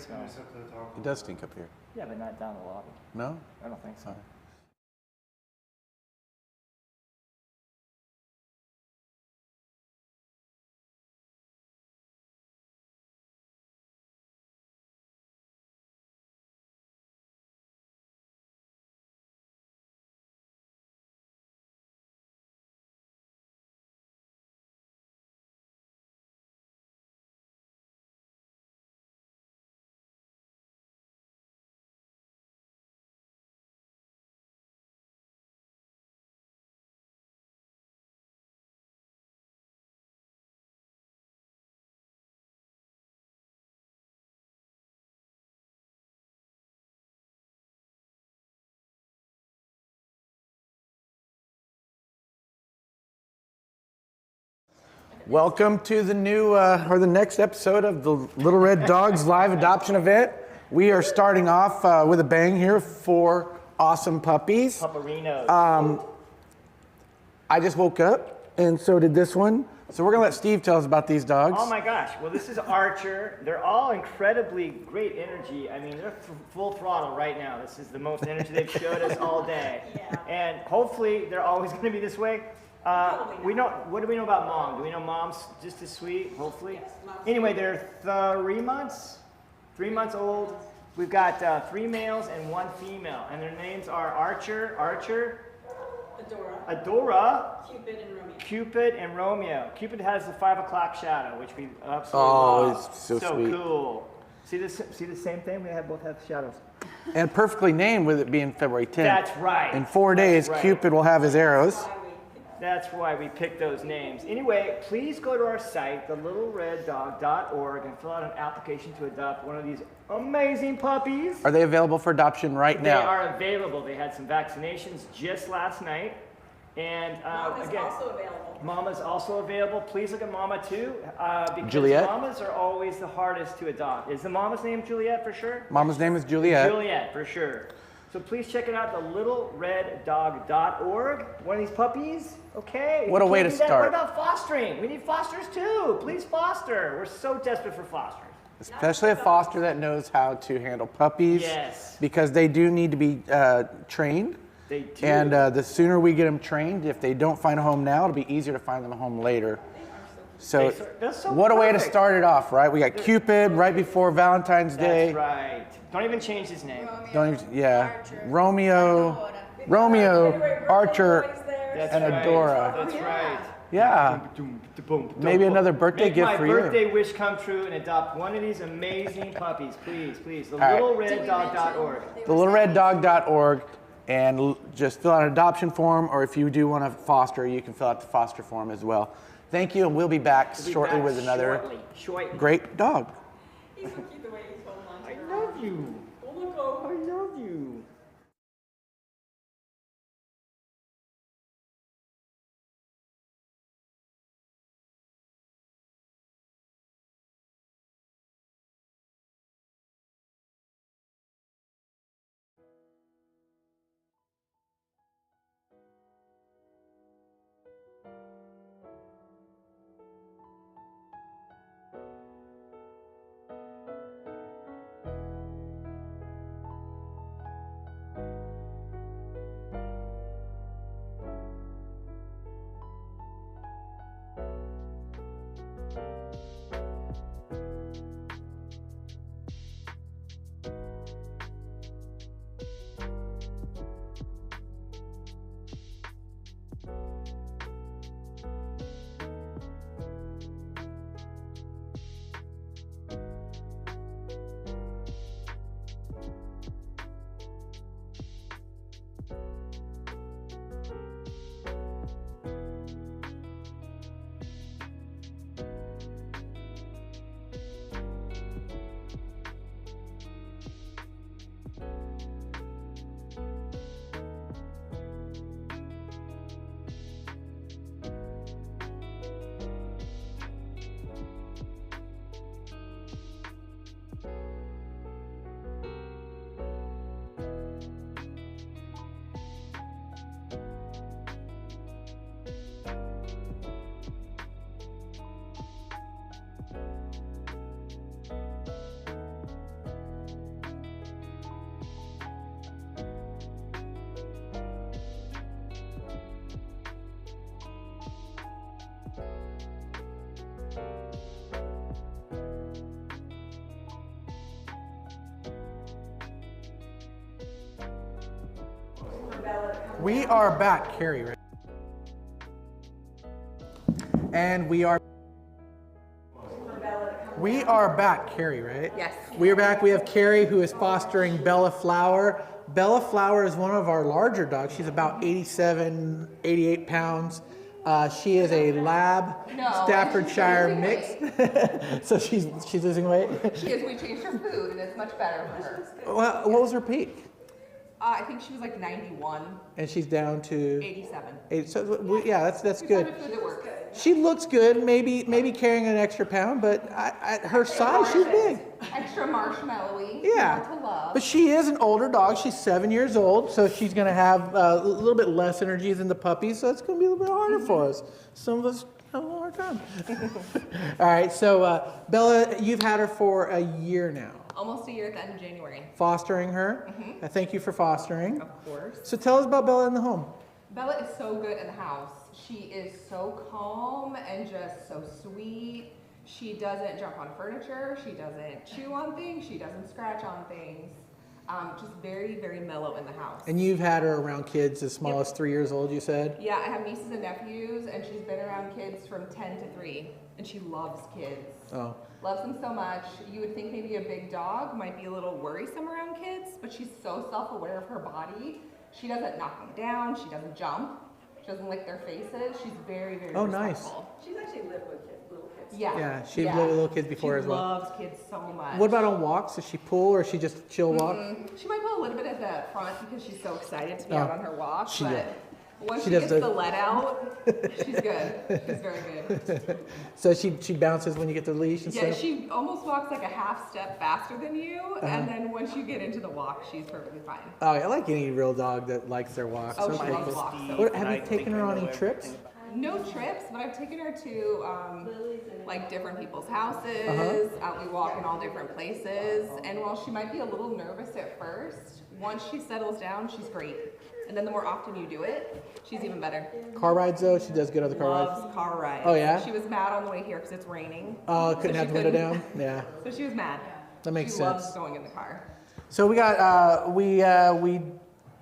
smells. It does stink up here. Yeah, but not down the lobby. No? I don't think so. All right. Welcome to the new, or the next episode of the Little Red Dogs live adoption event. We are starting off with a bang here. 4 awesome puppies. Pupperinos. I just woke up, and so did this one. So we're gonna let Steve tell us about these dogs. Oh my gosh, well this is Archer. They're all incredibly great energy. I mean, they're full throttle right now. This is the most energy they've showed us all day. Yeah. And hopefully they're always gonna be this way. What do we know about Mom? Do we know Mom's just as sweet, hopefully? Yes, Mom's anyway, they're 3 months? 3 months old. We've got 3 males and 1 female, and their names are Archer, Adora, Cupid, and Romeo. Cupid has the 5 o'clock shadow, which we absolutely love. It's so sweet. Cool. See the same thing? We both have shadows. And perfectly named with it being February 10th. That's right. In 4 days, right. Cupid will have his arrows. That's why we picked those names. Anyway, please go to our site, thelittlereddog.org, and fill out an application to adopt one of these amazing puppies. Are they available for adoption right now? They are available. They had some vaccinations just last night. And Mama's again, also available. Mama's also available. Please look at Mama too, because Juliet? Mamas are always the hardest to adopt. Is the Mama's name Juliet for sure? Mama's name is Juliet. Juliet, for sure. So please check it out, thelittlereddog.org. One of these puppies, okay. What a way to What start. about fostering? We need fosters too. Please foster. We're so desperate for fosters. Especially a foster that knows how to handle puppies. Yes. Because they do need to be trained. They do. And the sooner we get them trained, if they don't find a home now, it'll be easier to find them a home later. So, That's so what a way to perfect. start it off, right? We got Cupid right before Valentine's Day. That's right. Don't even change his name. Don't even, yeah. Archer. Romeo, Archer, That's and right. Adora. That's right. Yeah. Maybe another birthday Make gift my for you. birthday wish come true and adopt one of these amazing puppies, please, please. right. TheLittleRedDog.org. TheLittleRedDog.org, and just fill out an adoption form, or if you do want to foster, you can fill out the foster form as well. Thank you, and we'll be back shortly with another Shortly. great dog. He's so cute the way he's holding on to I her. love you. Oh, look, oh. I love you. We are back, Carrie, right? And we are back, Carrie, right? Yes. We are back. We have Carrie, who is fostering Bella Flower. Bella Flower is one of our larger dogs. She's about 87, 88 pounds. She is a lab Staffordshire mix. So she's losing weight. She is. We changed her food, and it's much better for her. Well, what was her peak? I think she was like 91, And she's down to 87. 8. So yeah, that's We good. found a food that works. She looks good. Maybe carrying an extra pound, but at her size, she's big. Extra marshmallowy. Yeah, More to love. but she is an older dog. She's 7 years old, so she's going to have a little bit less energy than the puppy, so it's going to be a little bit harder for us. Some of us have a little hard time. All right, so Bella, you've had her for a year now. Almost a year at the end of January. Fostering her. Thank you for fostering. Of course. So tell us about Bella in the home. Bella is so good in the house. She is so calm and just so sweet. She doesn't jump on furniture. She doesn't chew on things. She doesn't scratch on things. Just very, very mellow in the house. And you've had her around kids as small as 3 years old, you said? Yeah, I have nieces and nephews, and she's been around kids from 10 to 3, and she loves kids. Oh. Loves them so much. You would think maybe a big dog might be a little worrisome around kids, but she's so self-aware of her body. She doesn't knock them down. She doesn't jump. She doesn't lick their faces. She's very, very respectful. She's actually lived with little kids. Yeah. Yeah, she'd lived with little kids before as well. She loves kids so much. What about on walks? Does she pull or is she just chill walk? She might pull a little bit at the front because she's so excited to be out on her walk, She- but once she she does gets the- the let out, she's good. She's very good. So she bounces when you get the leash and Yeah, stuff? she almost walks like a half step faster than you, and then once you get into the walk, she's perfectly fine. Oh, I like any real dog that likes their walks. Oh, Okay, she loves cool. walks. So What, have you taken her on any trips? no trips, but I've taken her to like different people's houses. We walk in all different places, and while she might be a little nervous at first, once she settles down, she's great. And then the more often you do it, she's even better. Car rides though? She does good on the car rides? Loves car rides. Oh, yeah? She was mad on the way here because it's raining. Oh, couldn't So have she the window couldn't- down? Yeah, So she was mad. that makes she sense. loves going in the car. So we got, we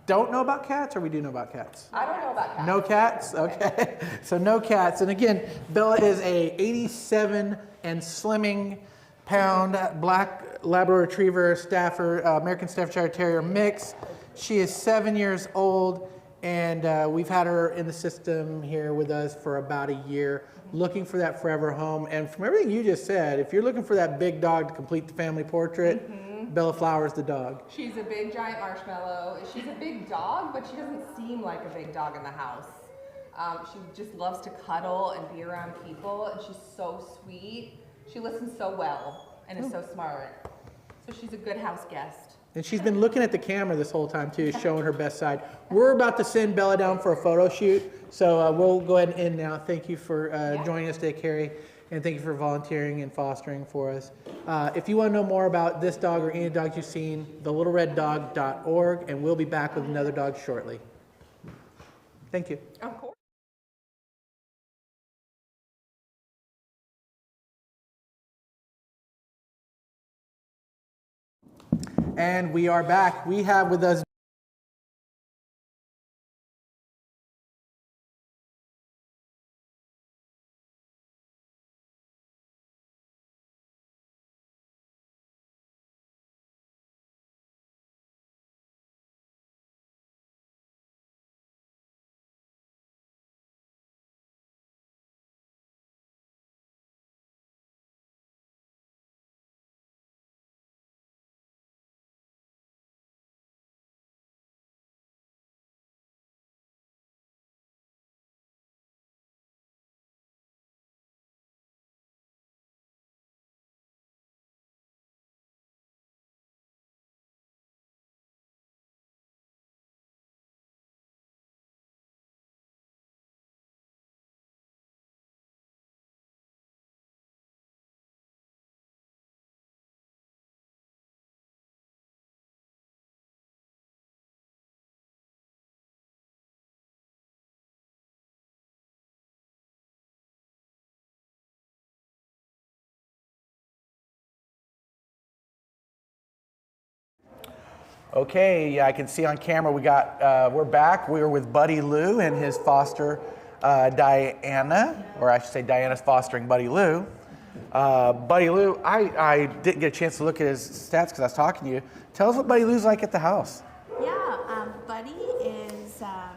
don't know about cats or we do know about cats? I don't know about cats. No cats? Okay. So no cats. And again, Bella is a 87 and slimming pound black Labrador Retriever American Staffordshire Terrier mix. She is 7 years old and we've had her in the system here with us for about a year, looking for that forever home. And from everything you just said, if you're looking for that big dog to complete the family portrait, Bella Flower's the dog. She's a big giant marshmallow. She's a big dog, but she doesn't seem like a big dog in the house. She just loves to cuddle and be around people, and she's so sweet. She listens so well and is so smart. So she's a good house guest. And she's been looking at the camera this whole time too, showing her best side. We're about to send Bella down for a photo shoot, so we'll go ahead and end now. Thank you for joining us today, Carrie, and thank you for volunteering and fostering for us. If you want to know more about this dog or any dogs you've seen, thelittlereddog.org, and we'll be back with another dog shortly. Thank you. Of course. And we are back. We have with us Okay, yeah, I can see on camera we're back. We were with Buddy Lou and his foster Diana, or I should say Diana's fostering Buddy Lou. Buddy Lou, I didn't get a chance to look at his stats because I was talking to you. Tell us what Buddy Lou's like at the house. Yeah, Buddy is, how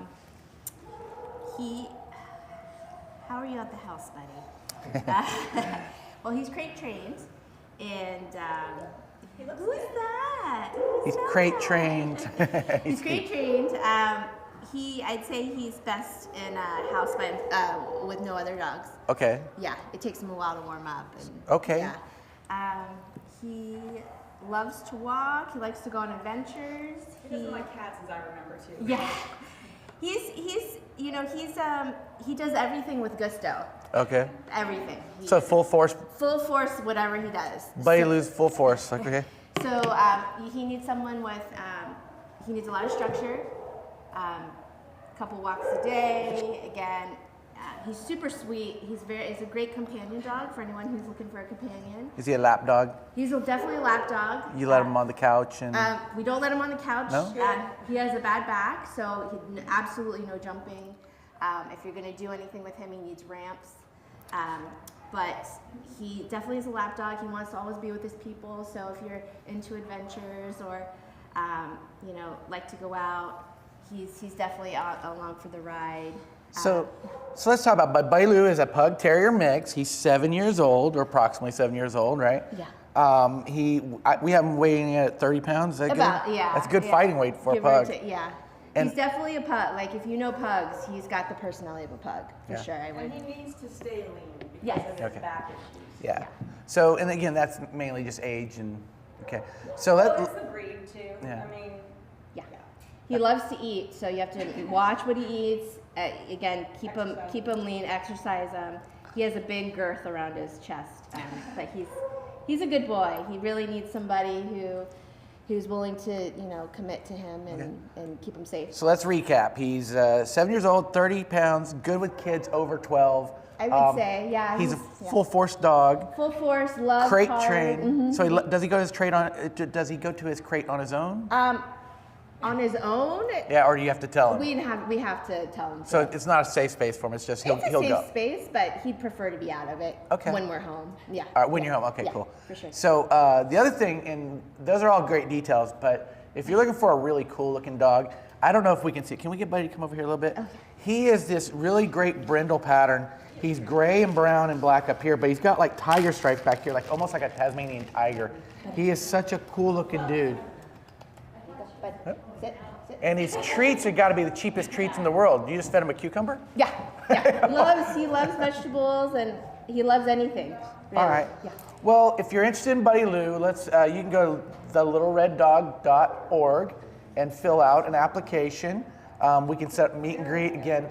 are you at the house, Buddy? Well, he's crate trained, and who's that? He's crate trained. He's crate trained. I'd say he's best in a house with no other dogs. Okay. Yeah, it takes him a while to warm up. And, Okay. Yeah. He loves to walk. He likes to go on adventures. He doesn't like cats, as I remember too. Yeah. He does everything with gusto. Okay. Everything. So full force. Full force, whatever he does. Buddy Lou's full force. Okay. So he needs someone with, he needs a lot of structure, a couple walks a day. Again, he's super sweet. He's a great companion dog for anyone who's looking for a companion. Is he a lap dog? He's definitely a lap dog. You let him on the couch and. We don't let him on the couch. No? He has a bad back, so absolutely no jumping. If you're going to do anything with him, he needs ramps. But he definitely is a lap dog. He wants to always be with his people. So if you're into adventures or, like to go out, he's definitely along for the ride. So let's talk about Buddy Lou is a pug terrier mix. He's 7 years old, or approximately 7 years old, right? Yeah. We have him weighing at 30 pounds. Is that About, good? yeah. That's good yeah. fighting weight for Give a or pug. yeah. And- He's definitely a pug. Like, if you know pugs, he's got the personality of a pug, for Yeah. sure. I would. And he needs to stay lean because Yes. of his Okay. back issues. Yeah. So, and again, that's mainly just age and, okay. So Well, that, it's the breed too. Yeah. I mean, Yeah. He loves to eat, so you have to watch what he eats. Again, keep him lean, exercise him. He has a big girth around his chest, but he's a good boy. He really needs somebody who's willing to commit to him and keep him safe. so let's recap. He's 7 years old, 30 pounds, good with kids over 12. I would say, yeah. He's a full force dog. full force, love, Crate hard. trained. Mhm. So does he go to his crate on? Does he go to his crate on his own? On his own, Yeah, or do you have to tell him? we have to tell him. So it's not a safe space for him. It's just he'll it's a he'll safe go. space, but he'd prefer to be out of it Okay. when we're home. Yeah. All right, when Yeah. you're home. Okay, Yeah, cool. for sure. So the other thing, and those are all great details, but if you're looking for a really cool looking dog, I don't know if we can see. Can we get Buddy to come over here a little bit? Okay. He is this really great brindle pattern. He's gray and brown and black up here, but he's got like tiger stripes back here, like almost like a Tasmanian tiger. He is such a cool looking dude. But sit. And his treats have got to be the cheapest treats in the world. You just fed him a cucumber? Yeah. He loves vegetables and he loves anything. Really. All right. Yeah. Well, if you're interested in Buddy Lou, you can go to thelittlereddog.org and fill out an application. We can set up meet and greet again.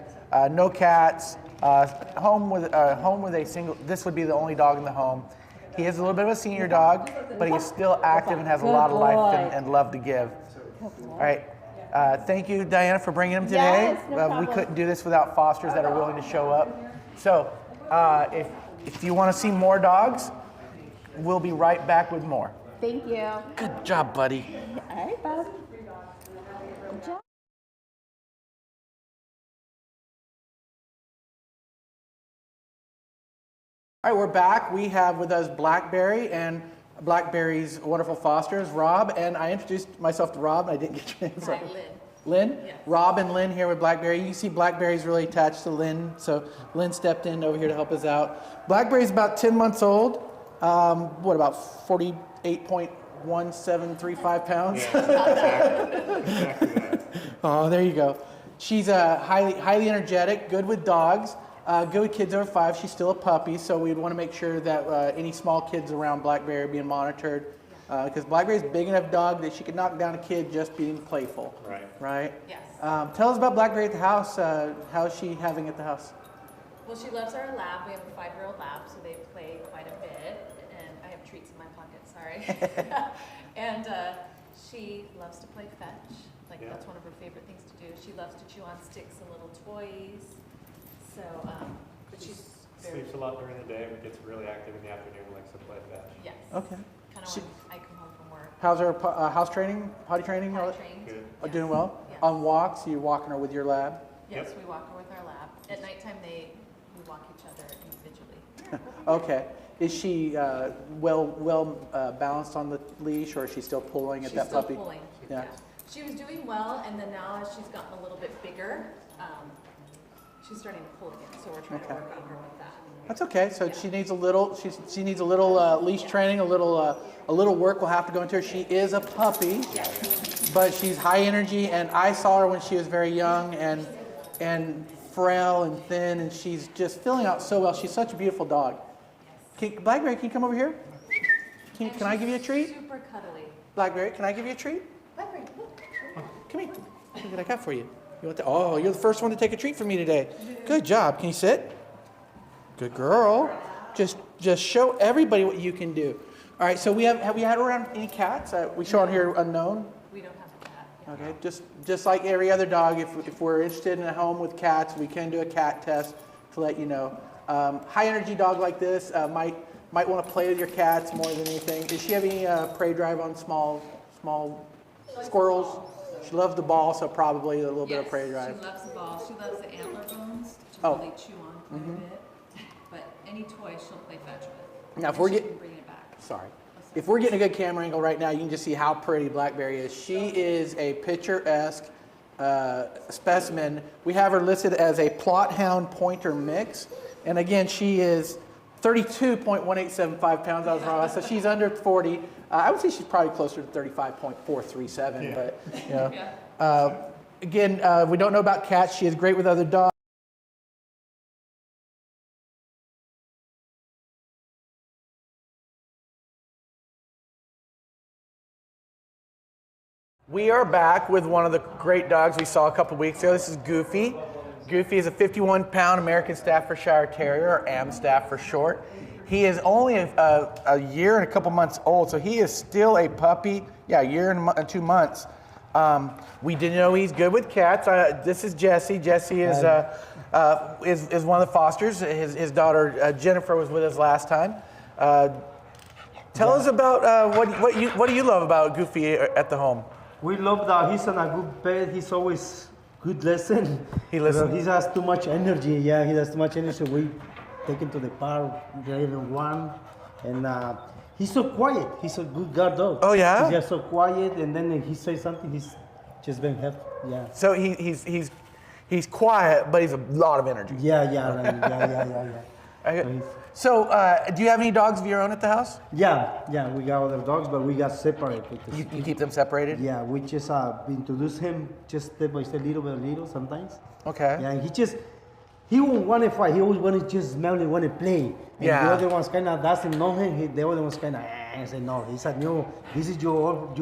No cats. Home with a single. This would be the only dog in the home. He is a little bit of a senior dog, but he's still active and has a lot of life and love to give. All right. Thank you, Diana, for bringing him today. Yes, no problem. We couldn't do this without fosters that are willing to show up. So, if you want to see more dogs, we'll be right back with more. Thank you. Good job, buddy. All right, Bob. Good job. All right, we're back. We have with us Blackberry and Blackberry's wonderful fosters, Rob, and I introduced myself to Rob, and I didn't get your name. Hi, Lynn. Lynn? Yes. Rob and Lynn here with Blackberry. You can see Blackberry's really attached to Lynn, so Lynn stepped in over here to help us out. Blackberry's about 10 months old. About 48.1735 pounds? Oh, there you go. She's highly energetic, good with dogs. Good with kids over 5. She's still a puppy, so we'd want to make sure that any small kids around Blackberry are being monitored. Because Blackberry's a big enough dog that she could knock down a kid just being playful. Right? Yes. Tell us about Blackberry at the house. How's she having at the house? Well, she loves our lab. We have a 5-year-old lab, so they play quite a bit. And I have treats in my pocket, sorry. And she loves to play fetch. That's one of her favorite things to do. She loves to chew on sticks and little toys. So, but she's very, Sleeps a lot during the day, but gets really active in the afternoon, likes to play fetch. yes. Okay. Kind of She- when I come home from work. How's her house training, potty training? Potty trained. Are doing well? Yes. On walks, you walking her with your lab? Yes, we walk her with our lab. At nighttime, we walk each other individually. Okay. Is she well balanced on the leash, or is she still pulling at that puppy? She's still pulling. Yeah. She was doing well, and then now as she's gotten a little bit bigger, she's starting to pull again. So we're trying to work on her with that. That's okay. So she needs a little. She needs a little leash training. A little work will have to go into her. She is a puppy, but she's high energy. And I saw her when she was very young and frail and thin, and she's just filling out so well. She's such a beautiful dog. Blackberry, can you come over here? Can I give you a treat? Super cuddly. Blackberry, can I give you a treat? Blackberry, look. Come here. Look what I got for you. You want oh, you're the first one to take a treat from me today. Good job. Can you sit? Good girl. Just show everybody what you can do. All right. So have we had around any cats? We show on here unknown. We don't have a cat. Okay. Just like every other dog, if we're interested in a home with cats, we can do a cat test to let you know. High energy dog like this might want to play with your cats more than anything. Does she have any prey drive on small squirrels? She loves the ball, so probably a little bit of prey drive. She loves the ball. She loves the antler bones to really chew on quite a bit. But any toy she'll play fetch with. Now, if we're she getting can bring it back. if we're getting a good camera angle right now, you can just see how pretty Blackberry is. She is a picturesque specimen. We have her listed as a Plot Hound Pointer mix, and again, she is 32.1875 pounds. I was wrong. So she's under 40. I would say she's probably closer to 35.437. But you know, again, we don't know about cats. She is great with other dogs. We are back with one of the great dogs we saw a couple weeks ago. This is Goofy. Goofy is a 51-pound American Staffordshire Terrier, or Amstaff for short. He is only a year and a couple months old, so he is still a puppy. Yeah, a year and 2 months. We didn't know he's good with cats. This is Jesse. Jesse is one of the fosters. His daughter Jennifer was with us last time. Tell us about what do you love about Goofy at the home? We love that he's on a good pet. He's always good lesson. He listens. He has too much energy. Yeah, he has too much energy. We take him to the park, even one, and he's so quiet. He's a good guard dog. Oh yeah. He's just so quiet, and then he says something, he's just been happy. Yeah. So he's quiet, but he's a lot of energy. Yeah. So do you have any dogs of your own at the house? Yeah. We got other dogs, but we got separated. You keep them separated? Yeah, we just introduce him just step by step, little sometimes. Okay. Yeah, he won't want to fight. He always want to just smell and want to play. And the other ones kind of doesn't know him. The other ones kind of say, no, this is your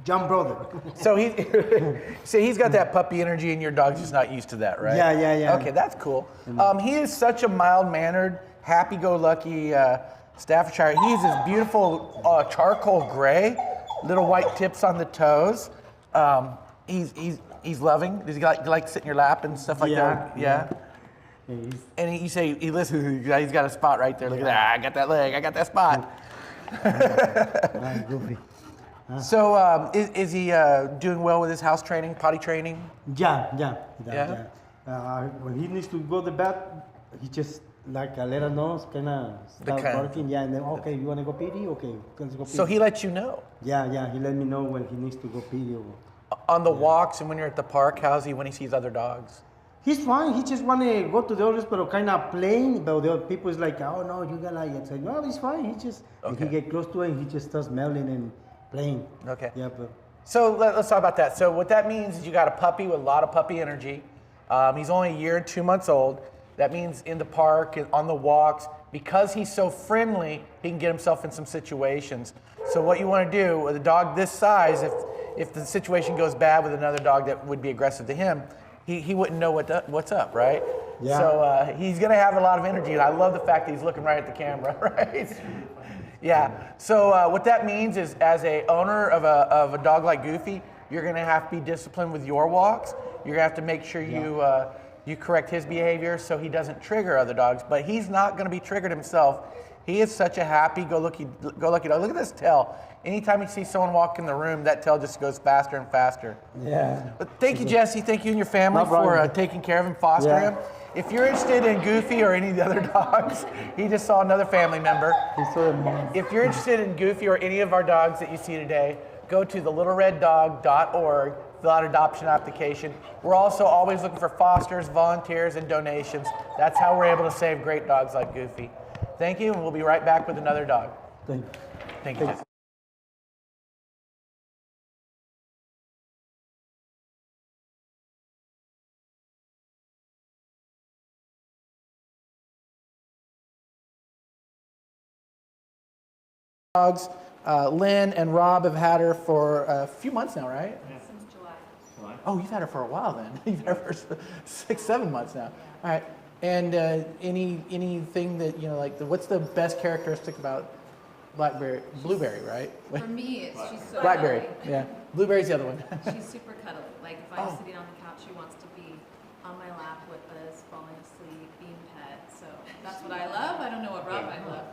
young brother. So he's got that puppy energy, and your dog's just not used to that, right? Yeah. Okay, that's cool. He is such a mild-mannered, happy-go-lucky Staffordshire. He's this beautiful charcoal gray, little white tips on the toes. He's loving. Does he like to sit in your lap and stuff like that? Yeah. And you say he listens. He's got a spot right there. Look at that. I got that leg. I got that spot. Goofy. So is he doing well with his house training, potty training? Yeah. When he needs to go to bed, he just let us know, kind of start barking. Yeah, and then okay, you want to go pee? Okay, let's go pee. So he lets you know. Yeah. He let me know when he needs to go pee. On the walks and when you're at the park, how's he when he sees other dogs? He's fine. He just want to go to the others, but kind of playing. But the other people is like, oh no, you gotta. It's like, no, he's fine. He just if he get close to it, he just starts smelling and playing. Okay. Yeah, but. So let's talk about that. So what that means is you got a puppy with a lot of puppy energy. He's only a year and 2 months old. That means in the park, on the walks, because he's so friendly, he can get himself in some situations. So what you want to do with a dog this size, if the situation goes bad with another dog that would be aggressive to him, he wouldn't know what's up, right? Yeah. So he's going to have a lot of energy, and I love the fact that he's looking right at the camera, right? Yeah. So what that means is, as a owner of a dog like Goofy, you're going to have to be disciplined with your walks. You're going to have to make sure you correct his behavior so he doesn't trigger other dogs. But he's not going to be triggered himself He is such a happy-go-lucky dog. Look at this tail. Anytime he sees someone walk in the room, that tail just goes faster and faster. Yeah. But thank you, Jesse. Thank you and your family No problem. for taking care of him, fostering Yeah. him. If you're interested in Goofy or any of the other dogs, he just saw another family member. He's so amazing. If you're interested in Goofy or any of our dogs that you see today, go to thelittlereddog.org, fill out an adoption application. We're also always looking for fosters, volunteers, and donations. That's how we're able to save great dogs like Goofy. Thank you, and we'll be right back with another dog. Thank you. Thank you, Jesse. Dogs. Lynn and Rob have had her for a few months now, right? Since July. Oh, you've had her for a while then. You've had her for 6-7 months now. All right. And anything that, you know, like, what's the best characteristic about Blueberry, right? For me, she's so Blackberry, cuddly. yeah. Blueberry's the other one. She's super cuddly. Like if I'm Oh. sitting on the couch, she wants to be on my lap with us, falling asleep, being pet. So that's what I love. I don't know what Rob might love.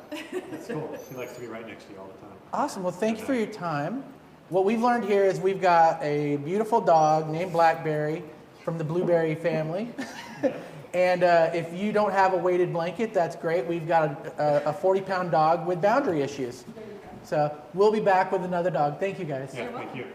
That's cool. She likes to be right next to you all the time. Awesome. Well, thank you for your time. What we've learned here is we've got a beautiful dog named Blackberry from the Blueberry family. And if you don't have a weighted blanket, that's great. We've got a 40-pound dog with boundary issues. So we'll be back with another dog. Thank you, guys. Yeah, thank you.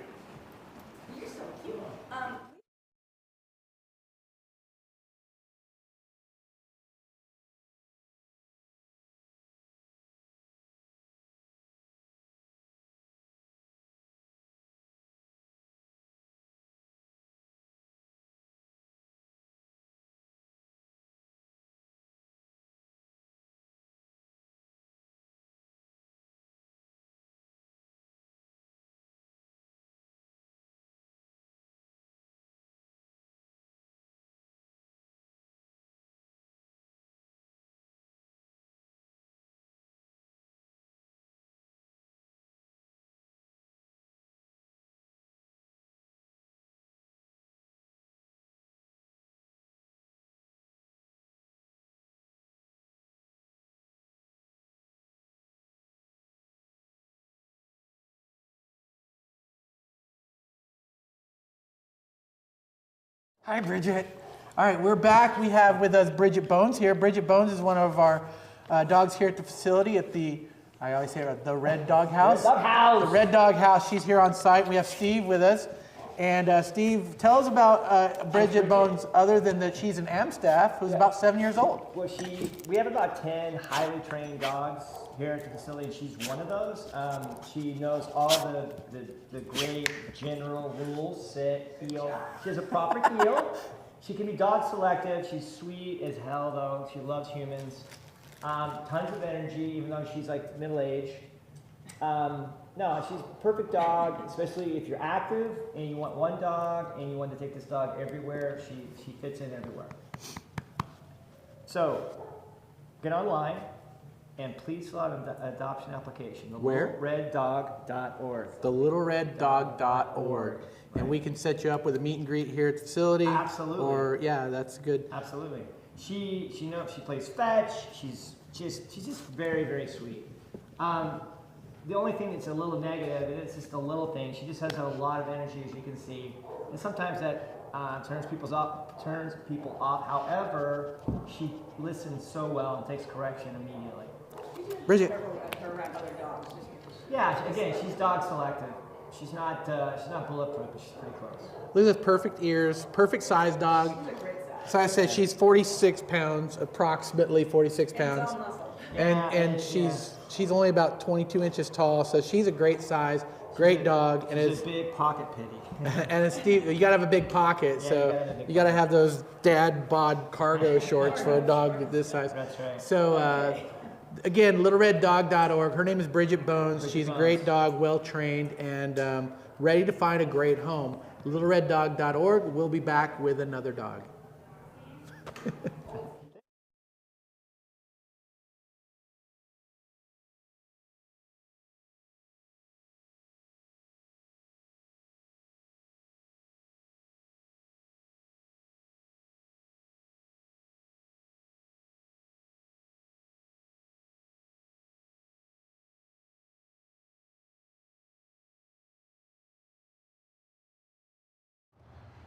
Hi, Bridget. All right, we're back. We have with us Bridget Bones here. Bridget Bones is one of our dogs here at the facility at the, I always say it, the Red Dog House. Red Dog House. The Red Dog House. She's here on site. We have Steve with us. And Steve, tell us about Bridget Bones, other than that she's an AmStaff who's about 7 years old. Well, we have about 10 highly trained dogs here at the facility, and she's one of those. She knows all the great general rules, sit, heel. She has a proper heel. She can be dog selective. She's sweet as hell, though. She loves humans. Tons of energy, even though she's like middle-aged. No, she's a perfect dog, especially if you're active and you want one dog and you want to take this dog everywhere. She fits in everywhere. So, get online and please fill out an adoption application. Where? TheLittleRedDog.org. TheLittleRedDog.org. And we can set you up with a meet and greet here at the facility. Absolutely. Or, yeah, that's good. Absolutely. She knows she plays fetch. She's just very, very sweet. The only thing that's a little negative, and it's just a little thing, she just has a lot of energy, as you can see, and sometimes that turns people off. However, she listens so well and takes correction immediately. Bridget. Her around other dogs, just because Yeah, again, she's dog selective. She's not bulletproof, but she's pretty close. Look at those perfect ears, perfect size dog. So I said she's 46 pounds, approximately 46 pounds. And she's only about 22 inches tall, so she's a great size, great dog. And She's it's a big pocket pity. and it's Steve, you gotta have a big pocket, Yeah, so you gotta have those dad bod cargo shorts for a dog this size. That's right. So again, littlereddog.org. Her name is Bridget Bones. She's a great dog, well trained, and ready to find a great home. Littlereddog.org. We'll be back with another dog.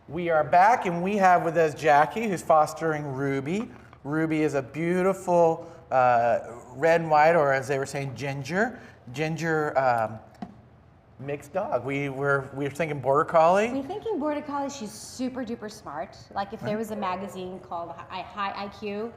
We are back, and we have with us Jackie, who's fostering Ruby. Ruby is a beautiful red and white, or as they were saying, ginger mixed dog. We were thinking border collie. We're thinking border collie. She's super duper smart. Like if there was a magazine called High IQ,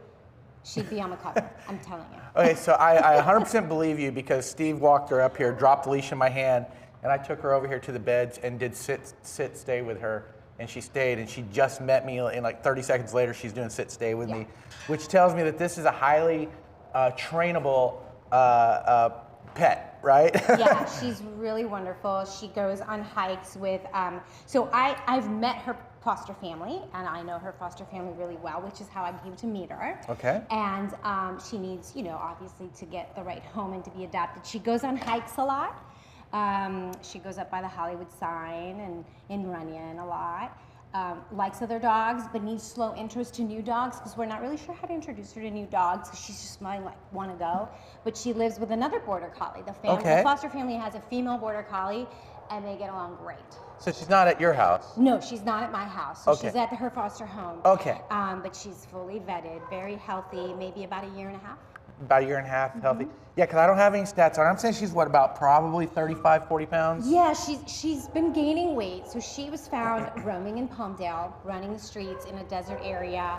she'd be on the cover. I'm telling you. Okay, so I 100% believe you because Steve walked her up here, dropped the leash in my hand, and I took her over here to the beds and did stay with her. And she stayed, and she just met me, and like 30 seconds later, she's doing sit stay with me, which tells me that this is a highly trainable pet, right? Yeah, she's really wonderful. She goes on hikes with, so I've met her foster family, and I know her foster family really well, which is how I came to meet her. Okay. And she needs, obviously to get the right home and to be adopted. She goes on hikes a lot. She goes up by the Hollywood sign and in Runyon a lot. Likes other dogs, but needs slow interest to new dogs because we're not really sure how to introduce her to new dogs because she's just smiling like, want to go. But she lives with another border collie. The foster family has a female border collie, and they get along great. So she's not at your house? No, she's not at my house. So Okay. she's at her foster home. Okay. But she's fully vetted, very healthy, maybe about a year and a half. About a year and a half, healthy. Yeah, because I don't have any stats on her. I'm saying she's what, about probably 35, 40 pounds? Yeah, she's been gaining weight. So she was found roaming in Palmdale, running the streets in a desert area.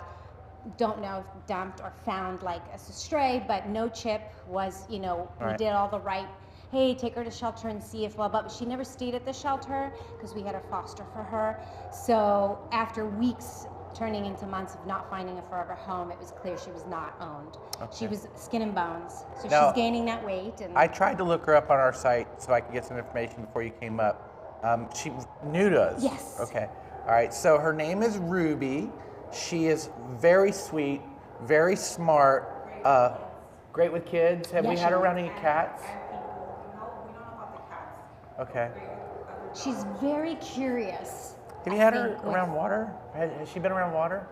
Don't know if dumped or found like as a stray, but no chip was, we did all the right, hey, take her to shelter and see if, but she never stayed at the shelter because we had a foster for her. So after weeks turning into months of not finding a forever home, it was clear she was not owned. Okay. She was skin and bones. So Now, she's gaining that weight. And I tried to look her up on our site so I could get some information before you came up. She was new to us. Yes. Okay. All right. So her name is Ruby. She is very sweet, very smart, great with kids. Have we had her around any cats? We don't know about the cats. Okay. she's very curious. Have you had her around water? Has she been around water?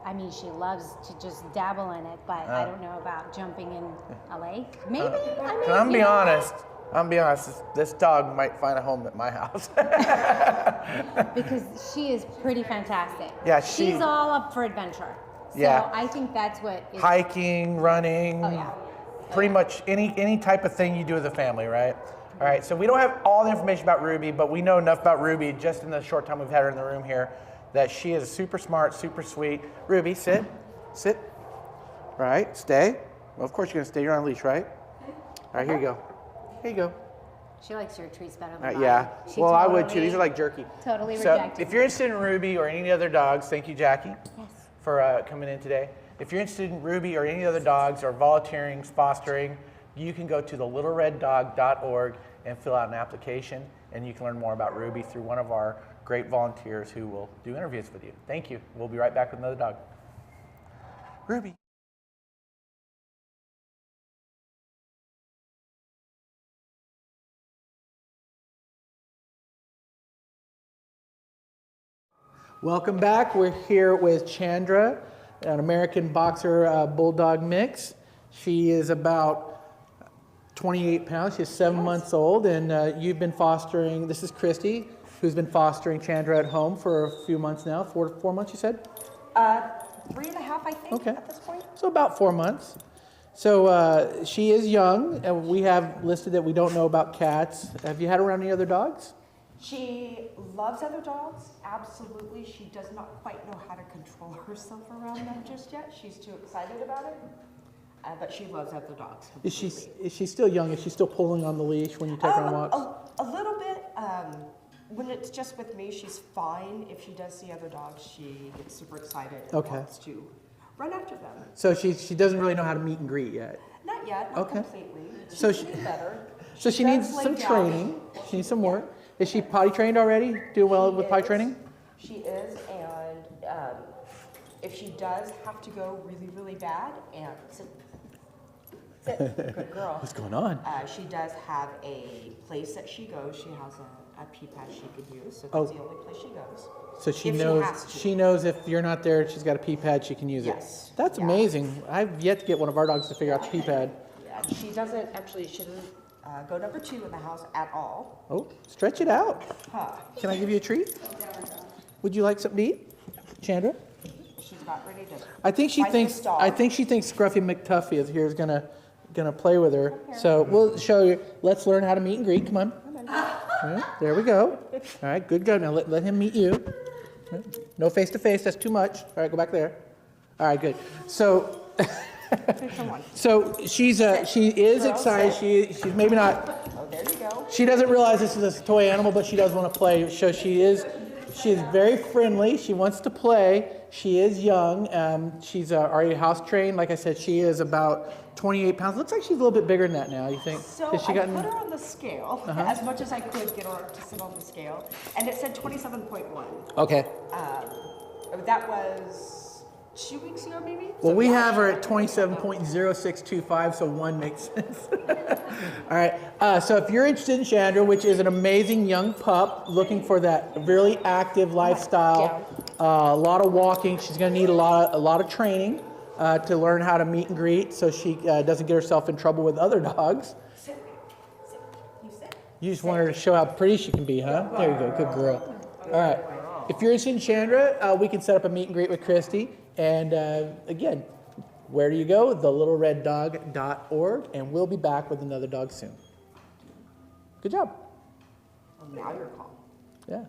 I mean, she loves to just dabble in it, but I don't know about jumping in a lake. Maybe. I mean, I'm be honest. This dog might find a home at my house. Because she is pretty fantastic. Yeah, she's all up for adventure. So yeah. I think that's what is hiking, running. Oh, yeah. Pretty much any type of thing you do with a family, right? All right, so we don't have all the information about Ruby, but we know enough about Ruby just in the short time we've had her in the room here that she is super smart, super sweet. Ruby, sit. Right, stay. Well, of course you're gonna stay. You're on a leash, right? All right, here you go. Here you go. She likes your treats better than All right, mine. yeah. She Well, I would too. totally- These are like jerky. Totally So rejected. if you're interested in Ruby or any other dogs, thank you, Jackie, Yes. for coming in today. If you're interested in Ruby or any other dogs or volunteering, fostering, you can go to thelittlereddog.org and fill out an application, and you can learn more about Ruby through one of our great volunteers who will do interviews with you. Thank you. We'll be right back with another dog. Ruby. Welcome back. We're here with Chandra, an American boxer bulldog mix. She is about 28 pounds. She's 7 months old, and you've been fostering. This is Christy, who's been fostering Chandra at home for a few months now. Four months, you said? 3.5, I think, Okay. at this point. So about 4 months. So she is young, and we have listed that we don't know about cats. Have you had her around any other dogs? She loves other dogs, absolutely. She does not quite know how to control herself around them just yet. She's too excited about it, but she loves other dogs. Is she still young? Is she still pulling on the leash when you take her on walks? A little bit. When it's just with me, she's fine. If she does see other dogs, she gets super excited and Okay. wants to run after them. So she doesn't really know how to meet and greet yet. Not yet, not Okay. completely. So She's getting better. So she does needs lay some down. training. She needs some work. Is she potty trained already? Doing well She with potty is. training? She is, and if she does have to go really, really bad, and sit, good girl. What's going on? She does have a place that she goes. She has a pee pad she could use, so that's Oh. the only place she goes. So she If she knows. has to. She knows if you're not there, she's got a pee pad. She can use Yes. it. That's Yeah. amazing. I've yet to get one of our dogs to figure out the pee pad. Yeah, she doesn't actually. She doesn't go number 2 in the house at all. Oh, stretch it out. Huh. Can I give you a treat? Would you like something to eat, Chandra? She's about ready to. I think she fight thinks. this dog. I think she thinks Scruffy McTuffy is here is gonna play with her. So we'll show you. Let's learn how to meet and greet. Come on. All right, there we go. All right, good go. Now let him meet you. No face to face. That's too much. All right, go back there. All right, good. So. So she is excited. She's maybe not. Oh, there you go. She doesn't realize this is a toy animal, but she does want to play. So she is very friendly. She wants to play. She is young. She's already house trained. Like I said, she is about 28 pounds. Looks like she's a little bit bigger than that now. You think? So Has she I gotten? put her on the scale as much as I could get her to sit on the scale, and it said 27.1. Okay. That was 2 weeks ago, maybe. Well, So we yeah. have her at 27.0625, so 1 makes sense. All right. So if you're interested in Chandra, which is an amazing young pup looking for that really active lifestyle, a lot of walking, she's going to need a lot of training to learn how to meet and greet, so she doesn't get herself in trouble with other dogs. Sit. You sit. You just want her to show how pretty she can be, huh? There you go. Good girl. All right. If you're interested in Chandra, we can set up a meet and greet with Christy. And again, where do you go? TheLittleRedDog.org, and we'll be back with another dog soon. Good job. Well, now you're calm. Yeah.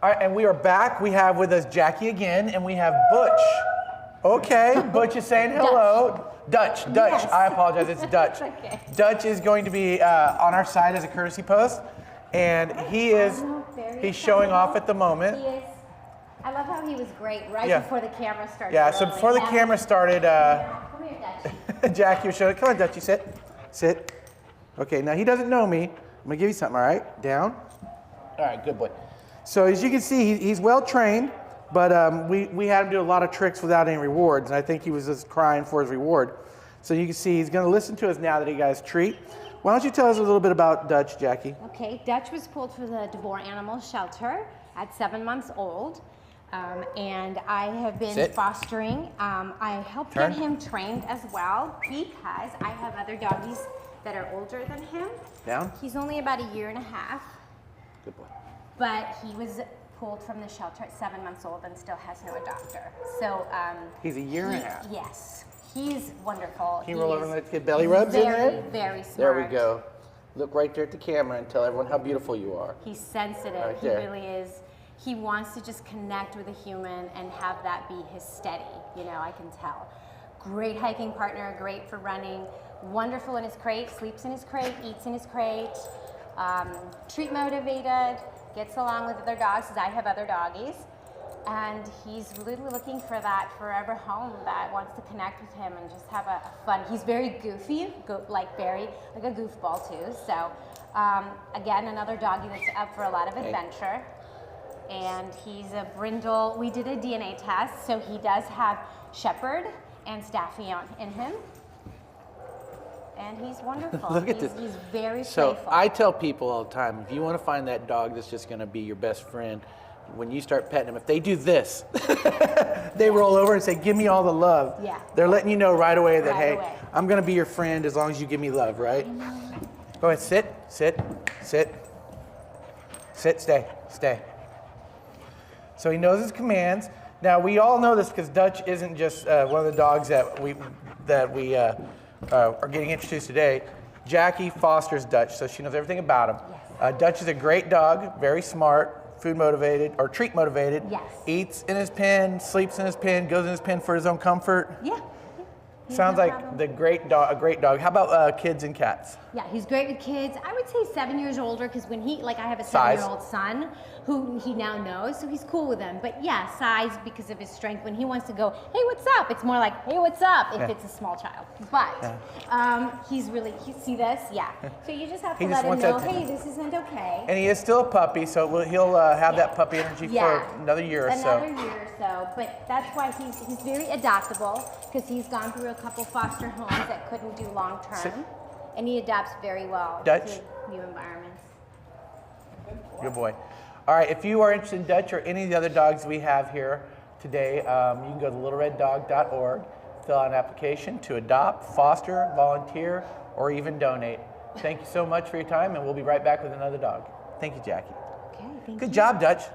All right, and we are back. We have with us Jackie again, and we have Butch. Okay, Butch is saying hello. Dutch. Yes. I apologize, it's Dutch. Okay. Dutch is going to be on our side as a courtesy post, and he's showing off at the moment. He is. I love how he was great right Yeah. before the camera started. Yeah, so rolling. before the Now- camera started, Come here, Dutch. Jackie was showing, come on, Dutchie, sit. Okay, now he doesn't know me. I'm gonna give you something, all right? Down. All right, good boy. So as you can see, he's well trained, but we had him do a lot of tricks without any rewards, and I think he was just crying for his reward. So you can see he's gonna listen to us now that he got his treat. Why don't you tell us a little bit about Dutch, Jackie? Okay, Dutch was pulled from the DeVore Animal Shelter at 7 months old. And I have been Sit. fostering. I helped Turn. get him trained as well because I have other doggies that are older than him. Down. He's only about a year and a half, Good boy. but he was pulled from the shelter at 7 months old and still has no adopter. So He's a year and a half. Yes, he's wonderful. Can you roll over and let's get belly rubs in there? Very, very smart. There we go. Look right there at the camera and tell everyone how beautiful you are. He's sensitive. Right He there. really is. He wants to just connect with a human and have that be his steady. You know, I can tell. Great hiking partner, great for running. Wonderful in his crate, sleeps in his crate, eats in his crate. Treat motivated, gets along with other dogs because I have other doggies. And he's really looking for that forever home that wants to connect with him and just have a fun. He's very goofy, like a goofball too. So again, another doggy that's up for a lot of adventure. And he's a brindle. We did a DNA test, so he does have Shepherd and Staffy in him. And he's wonderful. Look at this. He's very So playful. I tell people all the time, if you want to find that dog that's just going to be your best friend, when you start petting them, if they do this, they roll over and say, give me all the love. Yeah. They're letting you know right away that, Right hey, away. I'm going to be your friend as long as you give me love, right? Go ahead, sit, stay. So he knows his commands. Now we all know this because Dutch isn't just one of the dogs that we are getting introduced today. Jackie fosters Dutch, so she knows everything about him. Yes. Dutch is a great dog, very smart, food motivated, or treat motivated. Yes. Eats in his pen, sleeps in his pen, goes in his pen for his own comfort. Yeah. He's Sounds no like problem. a great dog. How about kids and cats? Yeah, he's great with kids. I would say 7 years older, because when I have a Size. 7-year-old son who he now knows, so he's cool with him. But yeah, size because of his strength. When he wants to go, hey, what's up? It's more like, hey, what's up? If it's a small child. But he's really, see this? Yeah. So you just have to He let just him wants know, that- hey, this isn't okay. And he is still a puppy, so he'll have that puppy energy for another year or so. Another year or so, but that's why he's very adaptable, because he's gone through a couple foster homes that couldn't do long term, and he adapts very well Dutch? to new environments. Good boy. All right, if you are interested in Dutch or any of the other dogs we have here today, you can go to littlereddog.org, fill out an application to adopt, foster, volunteer, or even donate. Thank you so much for your time, and we'll be right back with another dog. Thank you, Jackie. Okay, thank Good you. job, Dutch.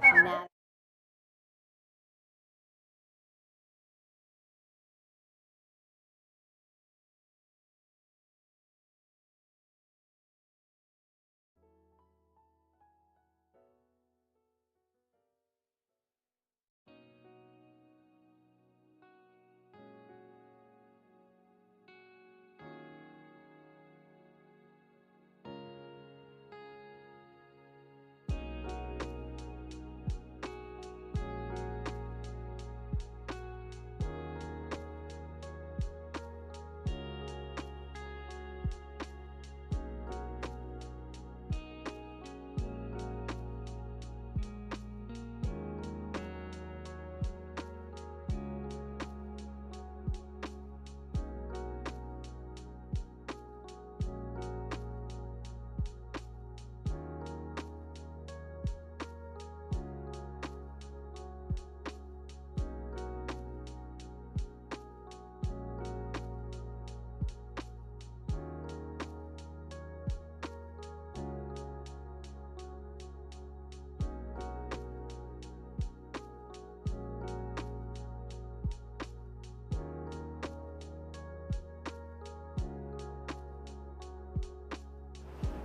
Now-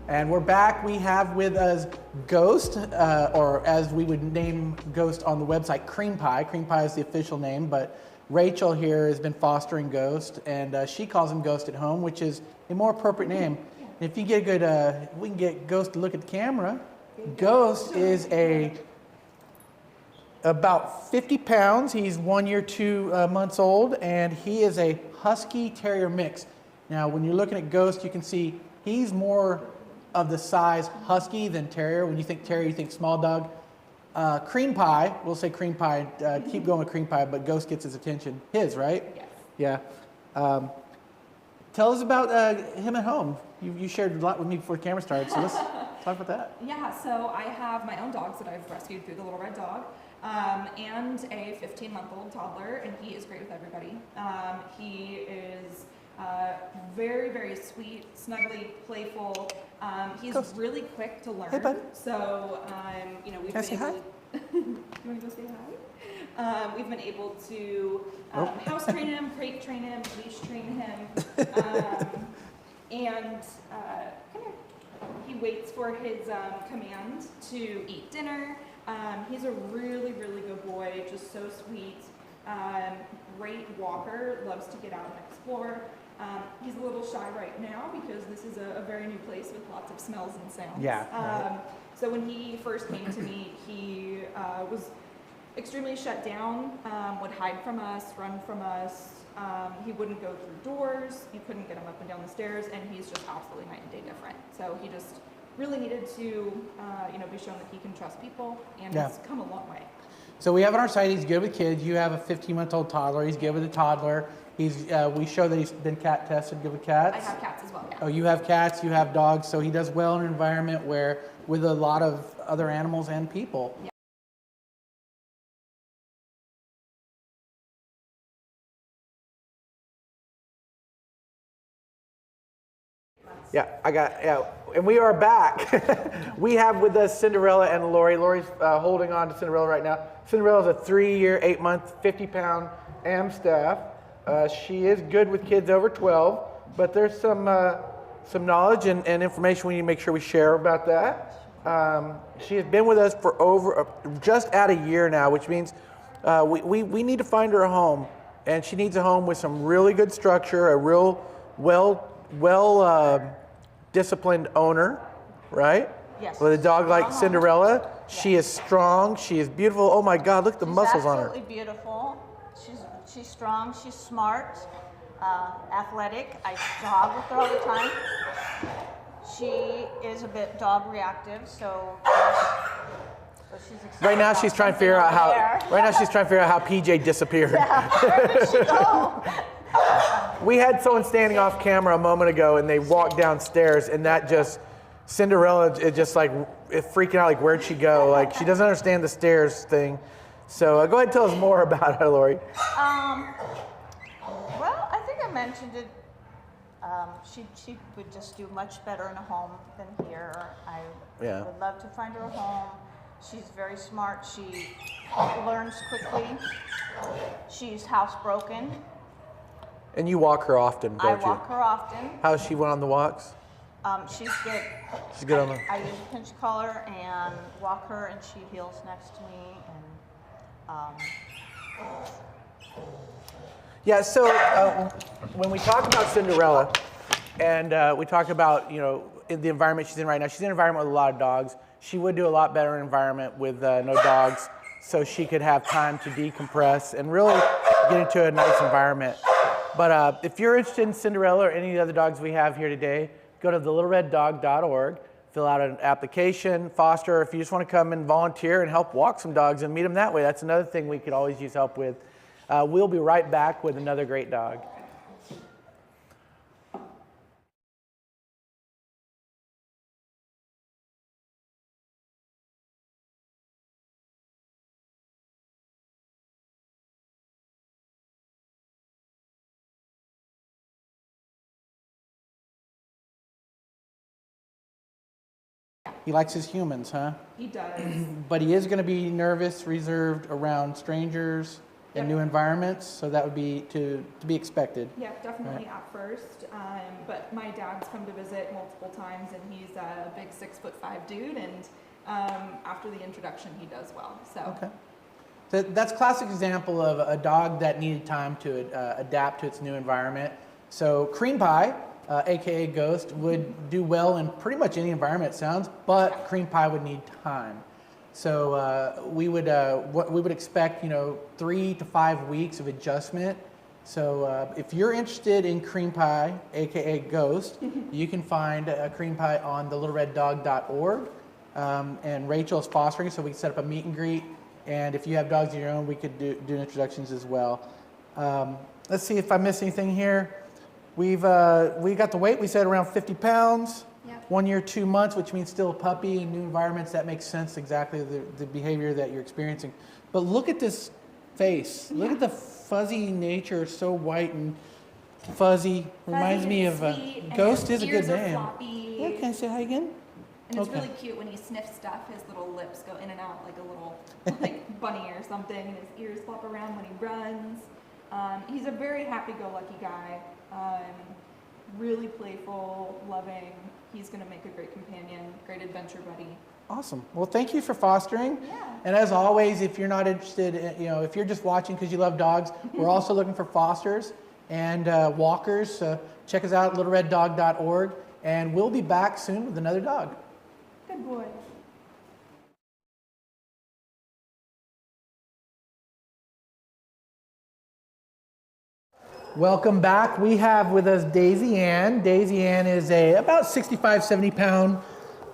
And we're back. We have with us Ghost, or as we would name Ghost on the website, Cream Pie. Cream Pie is the official name, but Rachel here has been fostering Ghost, and she calls him Ghost at home, which is a more appropriate name. And if you get a good, we can get Ghost to look at the camera. Ghost is about 50 pounds. He's 1 year, 2 months old, and he is a Husky Terrier mix. Now, when you're looking at Ghost, you can see he's more of the size Husky than Terrier. When you think Terrier, you think small dog. Cream Pie, we'll say Cream Pie, keep going with Cream Pie, but Ghost gets his attention. His, right? Yes. Yeah. Tell us about him at home. You shared a lot with me before the camera started, so let's talk about that. Yeah, so I have my own dogs that I've rescued through the Little Red Dog, and a 15-month-old toddler, and he is great with everybody. He is very, very sweet, snuggly, playful. He's really quick to learn. Hey, bud. So, you know, we've Can I been say hi? you want to go say hi? We've been able to house train him, crate train him, leash train him, and come here. He waits for his command to eat dinner. He's a really, really good boy, just so sweet. Great walker, loves to get out and explore. He's a little shy right now because this is a very new place with lots of smells and sounds. Yeah. So when he first came to me, he was extremely shut down, would hide from us, run from us. He wouldn't go through doors. You couldn't get him up and down the stairs, and he's just absolutely night and day different. So he just really needed to, you know, be shown that he can trust people, and he's come a long way. So we have on our site, he's good with kids. You have a 15-month-old toddler. He's good with a toddler. He's, we show that he's been cat tested, good with cats. I have cats as well, yeah. Oh, you have cats, you have dogs, so he does well in an environment where, with a lot of other animals and people. Yeah. Yeah, and we are back. We have with us Cinderella and Lori. Lori's holding on to Cinderella right now. Cinderella's a 3-year, 8-month, 50-pound Amstaff. She is good with kids over 12, but there's some knowledge and information we need to make sure we share about that. She has been with us for just at a year now, which means we need to find her a home, and she needs a home with some really good structure, a real well disciplined owner, right? Yes. With a dog like Cinderella. She is strong, she is beautiful. Oh my God, look at the muscles on her. She's absolutely beautiful. She's strong, she's smart, athletic. I jog with her all the time. She is a bit dog reactive, so she's excited. Right now she's trying to figure out how PJ disappeared. Yeah, where did she go? We had someone standing off camera a moment ago, and they walked downstairs, and that just Cinderella is just like freaking out, like where'd she go? Like she doesn't understand the stairs thing. So go ahead and tell us more about her, Lori. Well, I think I mentioned it. She would just do much better in a home than here. I would love to find her a home. She's very smart. She learns quickly. She's housebroken. And you walk her often, don't you? I walk her often. How's she went on the walks? She's good. She's good on the... I use a pinch collar and walk her, and she heels next to me. And Yeah, so when we talk about Cinderella, and we talk about, in the environment she's in right now, she's in an environment with a lot of dogs. She would do a lot better in an environment with no dogs, so she could have time to decompress and really get into a nice environment. But if you're interested in Cinderella or any of the other dogs we have here today, go to thelittlereddog.org, fill out an application, foster, or if you just want to come and volunteer and help walk some dogs and meet them that way, that's another thing we could always use help with. We'll be right back with another great dog. He likes his humans, huh? He does. But he is going to be nervous, reserved around strangers and new environments, so that would be to be expected. Yeah, definitely at first. But my dad's come to visit multiple times, and he's a big 6'5" dude, and after the introduction, he does well. So. Okay. That's a classic example of a dog that needed time to adapt to its new environment. So Cream Pie, aka Ghost, would do well in pretty much any environment, it sounds, but Cream Pie would need time. So we would expect 3 to 5 weeks of adjustment. So if you're interested in Cream Pie, aka Ghost, you can find Cream Pie on thelittlereddog.org. And Rachel's fostering, so we can set up a meet and greet. And if you have dogs of your own, we could do introductions as well. Let's see if I missed anything here. We got the weight. We said around 50 pounds. Yep. 1 year, 2 months, which means still a puppy in new environments. That makes sense, exactly the behavior that you're experiencing. But look at this face. Yeah. Look at the fuzzy nature, so white and fuzzy. Reminds me of Ghost is a good name. Yeah, can I say hi again? And it's really cute when he sniffs stuff. His little lips go in and out like a little bunny or something, and his ears flop around when he runs. He's a very happy-go-lucky guy. Really playful, loving. He's going to make a great companion, great adventure buddy. Awesome. Well, thank you for fostering. Yeah. And as always, if you're not interested, if you're just watching because you love dogs, we're also looking for fosters and walkers. Check us out at littlereddog.org, and we'll be back soon with another dog. Good boy. Welcome back. We have with us Daisy Ann. Daisy Ann is about 65, 70 pound.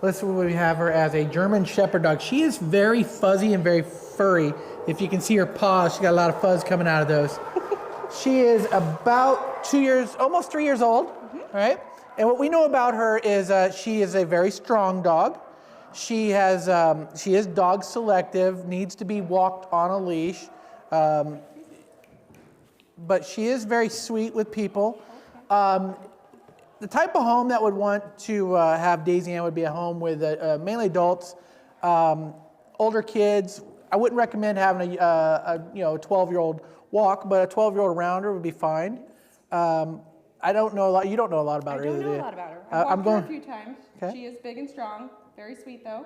Let's see, we have her as a German Shepherd dog. She is very fuzzy and very furry. If you can see her paws, she's got a lot of fuzz coming out of those. She is about 2 years, almost 3 years old, right? And what we know about her is she is a very strong dog. She is dog selective, needs to be walked on a leash. But she is very sweet with people. The type of home that would want to have Daisy Ann would be a home with mainly adults, older kids. I wouldn't recommend having a 12-year-old walk, but a 12-year-old around her would be fine. I don't know a lot. You don't know a lot about her. I don't either, know do a you? lot about her. I'm I've walked her going- a few times. Okay. She is big and strong. Very sweet though.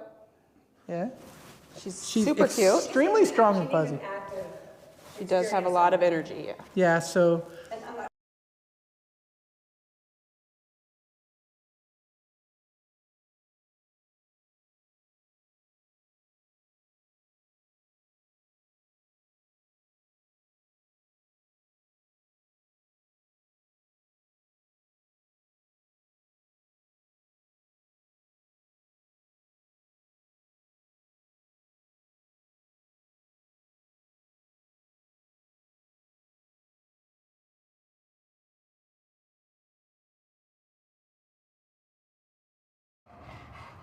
Yeah. She's She's super cute. extremely strong and fuzzy. She does have a lot of energy. Yeah. Yeah. So.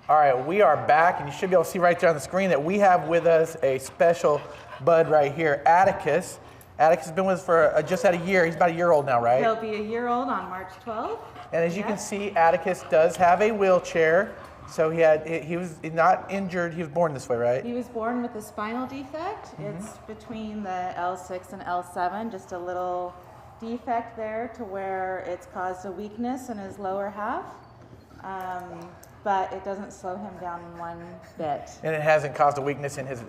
All right, we are back, and you should be able to see right there on the screen that we have with us a special bud right here, Atticus. Atticus has been with us for just at a year. He's about a year old now, right? He'll be a year old on March 12th. And as you can see, Atticus does have a wheelchair. So he was not injured. He was born this way, right? He was born with a spinal defect. It's between the L6 and L7, just a little defect there to where it's caused a weakness in his lower half. But it doesn't slow him down one bit. And it hasn't caused a weakness in his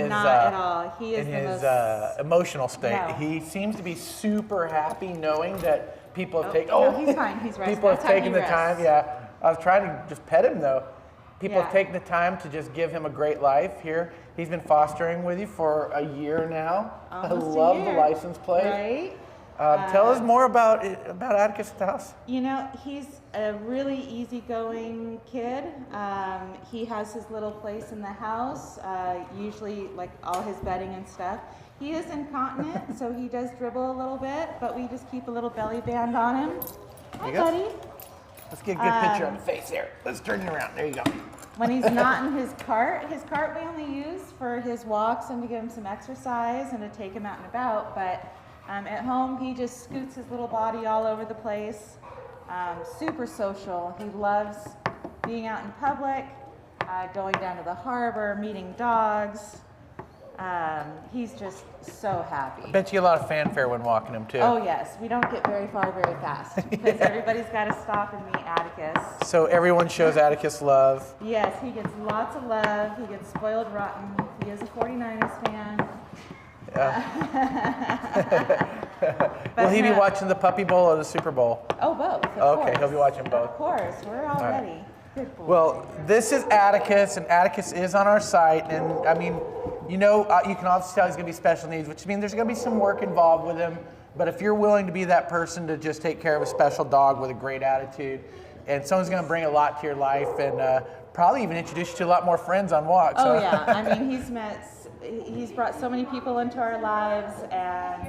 Not at all. He is in the his most, emotional state. No. He seems to be super happy knowing that people have taken. no, he's fine. He's resting. People have That's how taken he the time. rests. Yeah, I was trying to just pet him though. People have Yeah. taken the time to just give him a great life here. He's been fostering with you for a year now. Almost I a love year. the license plate. Right? Tell us more about Atticus at the house. You know, he's a really easygoing kid. He has his little place in the house, usually like all his bedding and stuff. He is incontinent, so he does dribble a little bit, but we just keep a little belly band on him. Hi, you go. buddy. Let's get a good picture of the face there. Let's turn it around. There you go. When he's not in his cart we only use for his walks and to give him some exercise and to take him out and about, but at home, he just scoots his little body all over the place. Super social. He loves being out in public, going down to the harbor, meeting dogs. He's just so happy. Bet you get a lot of fanfare when walking him too. Oh yes, we don't get very far very fast because everybody's got to stop and meet Atticus. So everyone shows Atticus love. Yes, he gets lots of love. He gets spoiled rotten. He is a 49ers fan. Will he be watching the Puppy Bowl or the Super Bowl? Oh, both. Okay, he'll be watching both. Of course, we're all right. ready. Good boy. Well, this is Atticus, and Atticus is on our site. And I mean, you know, you can obviously tell he's going to be special needs, which means there's going to be some work involved with him. But if you're willing to be that person to just take care of a special dog with a great attitude, and someone's going to bring a lot to your life, and probably even introduce you to a lot more friends on walks. Oh yeah, I mean, he's brought so many people into our lives, and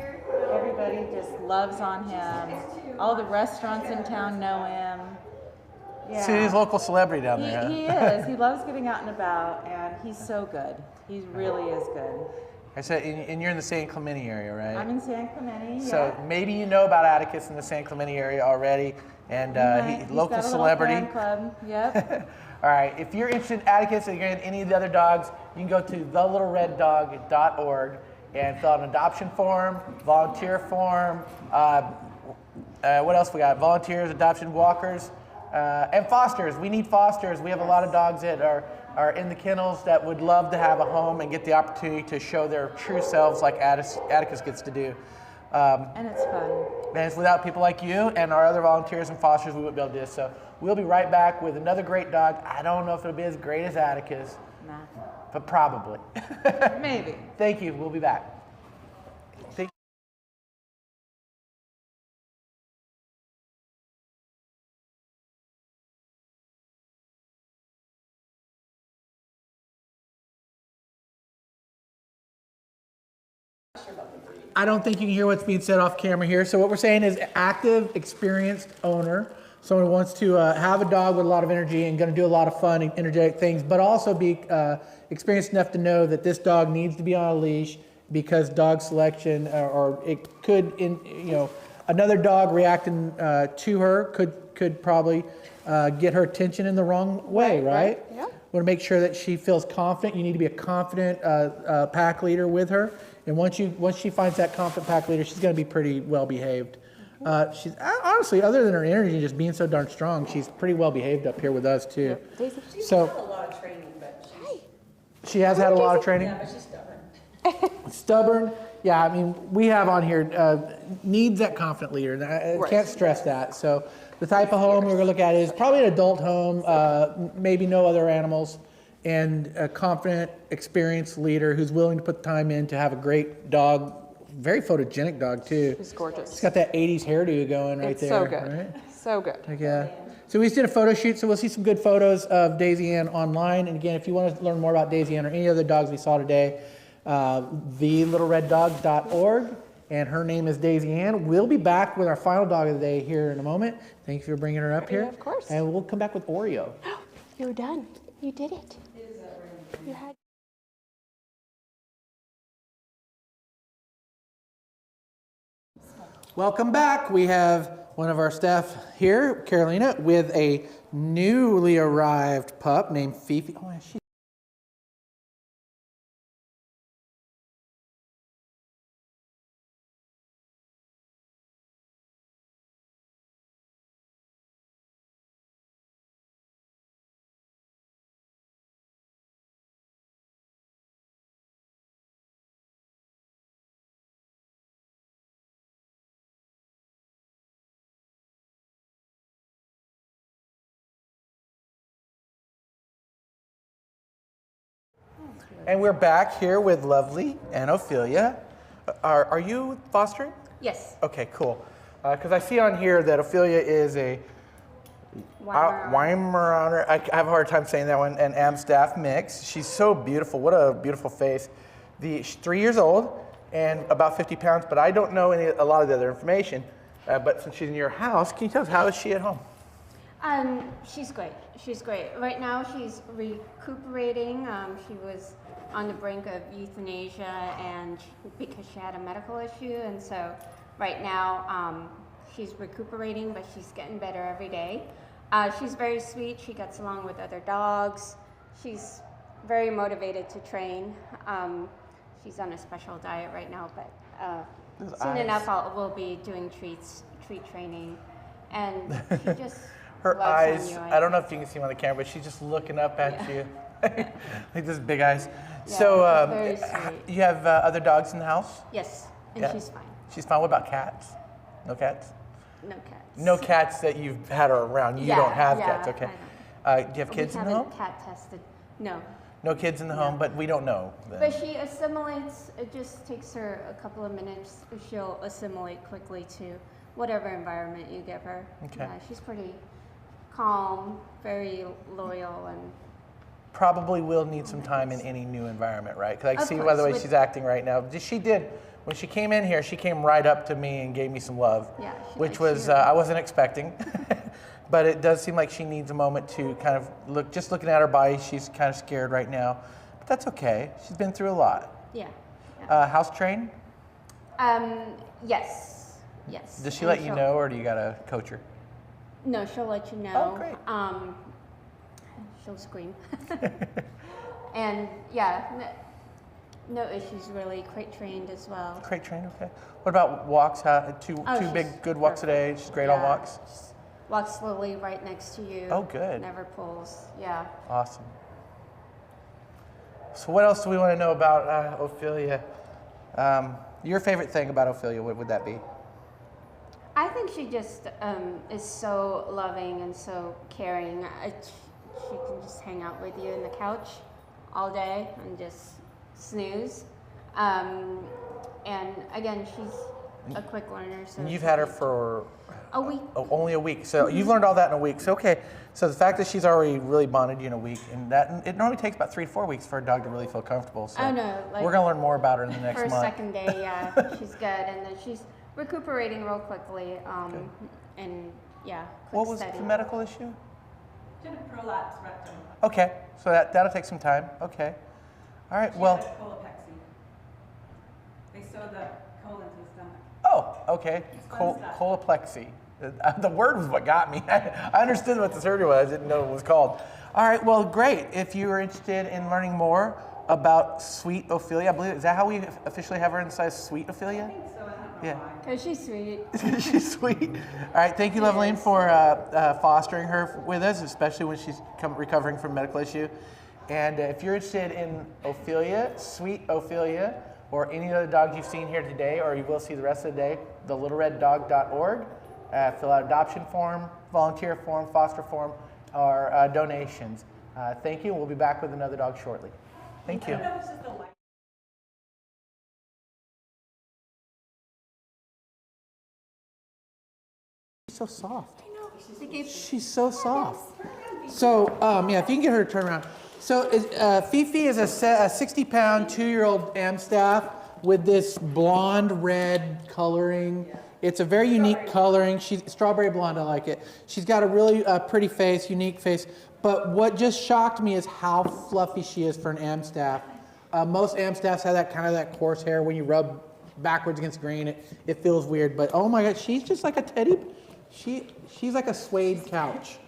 everybody just loves on him. All the restaurants in town know him. Yeah. See, he's a local celebrity down there. Huh? He is. He loves getting out and about, and he's so good. He really is good. I said, and you're in the San Clemente area, right? I'm in San Clemente. So maybe you know about Atticus in the San Clemente area already, and He's local got a celebrity. little fan club. Yep. All right, if you're interested in Atticus or again, any of the other dogs, you can go to thelittlereddog.org and fill out an adoption form, volunteer form. What else we got? Volunteers, adoption walkers, and fosters. We need fosters. We have a lot of dogs that are in the kennels that would love to have a home and get the opportunity to show their true selves like Atticus gets to do. And it's fun. And it's without people like you and our other volunteers and fosters, we wouldn't be able to do this. So we'll be right back with another great dog. I don't know if it'll be as great as Atticus, Nah. but probably. Maybe. Thank you. We'll be back. Thank I don't think you can hear what's being said off camera here. So what we're saying is active, experienced owner, someone who wants to have a dog with a lot of energy and going to do a lot of fun and energetic things, but also be experienced enough to know that this dog needs to be on a leash because dog selection or it could, another dog reacting to her could probably get her attention in the wrong way, right? Yeah. We want to make sure that she feels confident. You need to be a confident pack leader with her. And once she finds that confident pack leader, she's going to be pretty well behaved. She's honestly, other than her energy just being so darn strong, she's pretty well behaved up here with us too. She's So- had a lot of training, but She has had a lot of training. but she's stubborn. Stubborn. Yeah, I mean, we have on here needs that confident leader. And I can't stress that. So the type of home we're going to look at is probably an adult home, maybe no other animals, and a confident, experienced leader who's willing to put the time in to have a great dog. Very photogenic dog too. It's gorgeous. It's got that 80s hairdo going right It's there. so good. Right? So good. Heck yeah. So we just did a photo shoot, so we'll see some good photos of Daisy Ann online. And again, if you want to learn more about Daisy Ann or any other dogs we saw today, thelittlereddog.org, and her name is Daisy Ann. We'll be back with our final dog of the day here in a moment. Thank you for bringing her up here. Yeah, of course. And we'll come back with Oreo. You're done. You did it. You had. Welcome back. We have one of our staff here, Carolina, with a newly arrived pup named Fifi. Oh, she. And we're back here with Lovely and Ophelia. Are you fostering? Yes. Okay, cool. Because I see on here that Ophelia is a Weimaraner. I have a hard time saying that one. An Amstaff mix. She's so beautiful. What a beautiful face. She's 3 years old and about 50 pounds, but I don't know a lot of the other information. But since she's in your house, can you tell us how is she at home? She's great. She's great. Right now she's recuperating. She was on the brink of euthanasia and because she had a medical issue, and so right now she's recuperating, but she's getting better every day. She's very sweet. She gets along with other dogs. She's very motivated to train. She's on a special diet right now, but soon enough we'll be doing treat training, and she just Her loves eyes, on you, I don't know if you can see them on the camera, but she's just looking up at you. Like those big eyes. Yeah, So she's very sweet. you have other dogs in the house? Yes, and Yeah. she's fine. She's fine. What about cats? No cats? No cats. No cats that you've had her around. You Yeah, don't have yeah, cats, okay. I Do you have kids in the home? We haven't cat tested. No. No kids in the home, but we don't know. Then. But she assimilates, it just takes her a couple of minutes. She'll assimilate quickly to whatever environment you give her. Okay. Yeah, she's pretty calm, very loyal, and Probably will need some time in any new environment, right? Because I Of see by course, the way with- she's acting right now. She did, when she came in here, she came right up to me and gave me some love, yeah. which was, I wasn't expecting. But it does seem like she needs a moment to kind of look, just looking at her body, she's kind of scared right now. But that's okay. She's been through a lot. Yeah. House trained? Yes. Yes. Does she And let you she'll- know, or do you got to coach her? No, she'll let you know. Oh, great. She'll scream. And yeah, no issues really. Crate trained as well. Crate trained, okay. What about walks? Two Oh, big she's good walks a day. She's great on Yeah, walks. just walks slowly right next to you. Oh, good. Never pulls. Yeah. Awesome. So what else do we want to know about Ophelia? Your favorite thing about Ophelia, what would that be? I think she just is so loving and so caring. She can just hang out with you in the couch all day and just snooze. And again, she's a quick learner. So And you've had her for a week. only a week. So you've learned all that in a week. So okay. So the fact that she's already really bonded you in a week, and that it normally takes about 3 to 4 weeks for a dog to really feel comfortable. So Oh no, like we're gonna learn more about her in the next first, month. second day, yeah, she's good, and then she's recuperating real quickly. And yeah, quick What was steady. the medical issue? Did a prolapse rectum. Okay, so that'll take some time. Okay. All right. Well. She had a colopexy. They sewed the colon to the stomach. Oh, okay. Fun stuff. Coloplexy. The word was what got me. I understood what the surgery was. I didn't know what it was called. All right. Well, great. If you are interested in learning more about Sweet Ophelia, I believe, is that how we officially have her inside Sweet Ophelia? I think so. I don't know. Yeah. Because she's sweet. She's sweet. All right, thank you, Loveline, for fostering her with us, especially when she's recovering from a medical issue. And if you're interested in Ophelia, sweet Ophelia, or any other dogs you've seen here today, or you will see the rest of the day, thelittlereddog.org. Fill out adoption form, volunteer form, foster form, or donations. Thank you. We'll be back with another dog shortly. Thank you. She's so soft. I know. She's so soft. So, yeah, if you can get her to turn around. So, Fifi is a 60-pound, 2-year-old Amstaff with this blonde red coloring. It's a very unique coloring. She's strawberry blonde, I like it. She's got a really pretty face, unique face. But what just shocked me is how fluffy she is for an Amstaff. Most Amstaffs have that kind of that coarse hair. When you rub backwards against grain, it feels weird. But oh my God, she's just like a teddy. She's like a suede couch.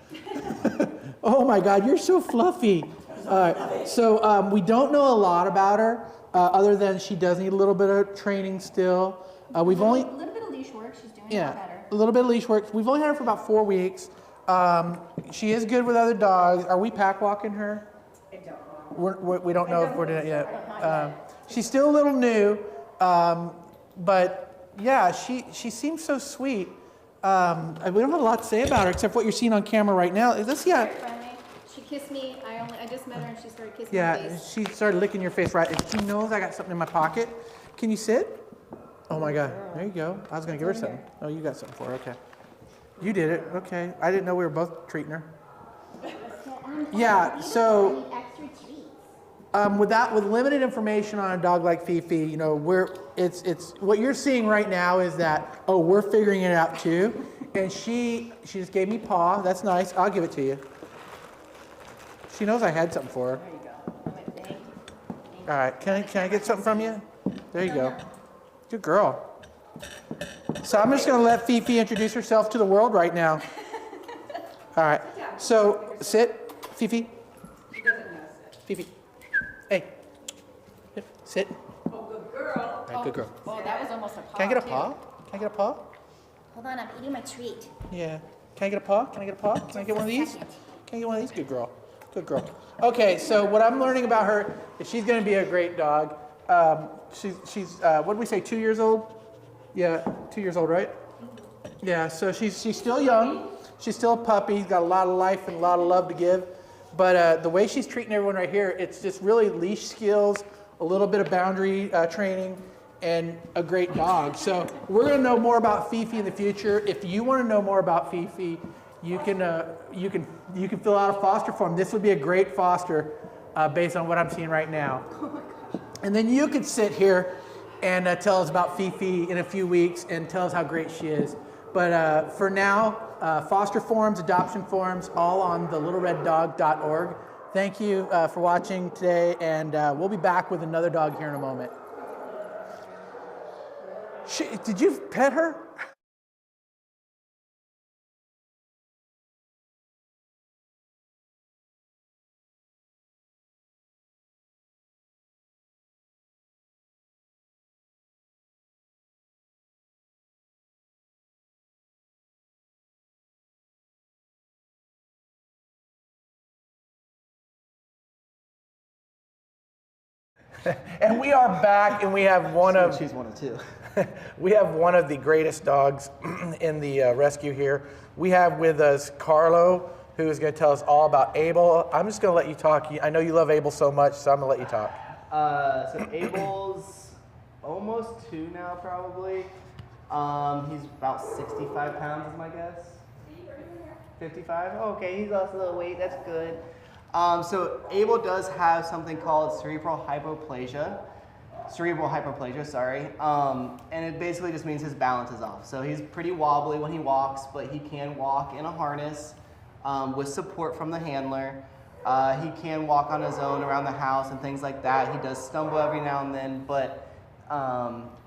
Oh my God, you're so fluffy. So we don't know a lot about her, other than she does need a little bit of training still. We've only A little bit of leash work. She's doing a yeah, lot better. a little bit of leash work. We've only had her for about 4 weeks. She is good with other dogs. Are we pack walking her? We don't know if we're doing it yet. She's still a little new, but yeah, she seems so sweet. We don't have a lot to say about her except what you're seeing on camera right now. She kissed me. I just met her and she started kissing my Yeah, face. she started licking your face right. And she knows I got something in my pocket. Can you sit? Oh my God, there you go. I was gonna give her something. Oh, you got something for her, okay. You did it, okay. I didn't know we were both treating her. Yeah, so Extra treats. with limited information on a dog like Fifi, you know, it's what you're seeing right now is that, oh, we're figuring it out too. And she just gave me paw. That's nice. I'll give it to you. She knows I had something for her. There you go. All right, can I get something from you? There you go. Good girl. So I'm just going to let Fifi introduce herself to the world right now. All right. So sit, Fifi. Fifi. Hey. Sit. Oh, good girl. All right, good girl. Oh, that was almost a paw. Can I get a too. paw? Can I get a paw? Hold on, I'm eating my treat. Yeah. Can I get a paw? Can I get a paw? Can I get one of these? Can I get one of these? Good girl. Good girl. Okay, so what I'm learning about her is she's going to be a great dog. She's what did we say, 2 years old? Yeah, 2 years old, right? Yeah, so she's still young. She's still a puppy. Got a lot of life and a lot of love to give. But the way she's treating everyone right here, it's just really leash skills, a little bit of boundary training, and a great dog. So we're going to know more about Fifi in the future. If you want to know more about Fifi, you can fill out a foster form. This would be a great foster based on what I'm seeing right now. And then you could sit here and tell us about Fifi in a few weeks and tell us how great she is. But for now, foster forms, adoption forms, all on thelittlereddog.org. Thank you for watching today, and we'll be back with another dog here in a moment. Did you pet her? And we are back, and we have one of we have one of the greatest dogs in the rescue here. We have with us Carlo, who is going to tell us all about Abel. I'm just going to let you talk. I know you love Abel so much, so I'm going to let you talk. So Abel's almost 2 now, probably. He's about 65 pounds, is my guess. 55? Oh, okay, he's lost a little weight. That's good. So Abel does have something called cerebral hypoplasia, sorry. And it basically just means his balance is off. So he's pretty wobbly when he walks, but he can walk in a harness with support from the handler. He can walk on his own around the house and things like that. He does stumble every now and then, but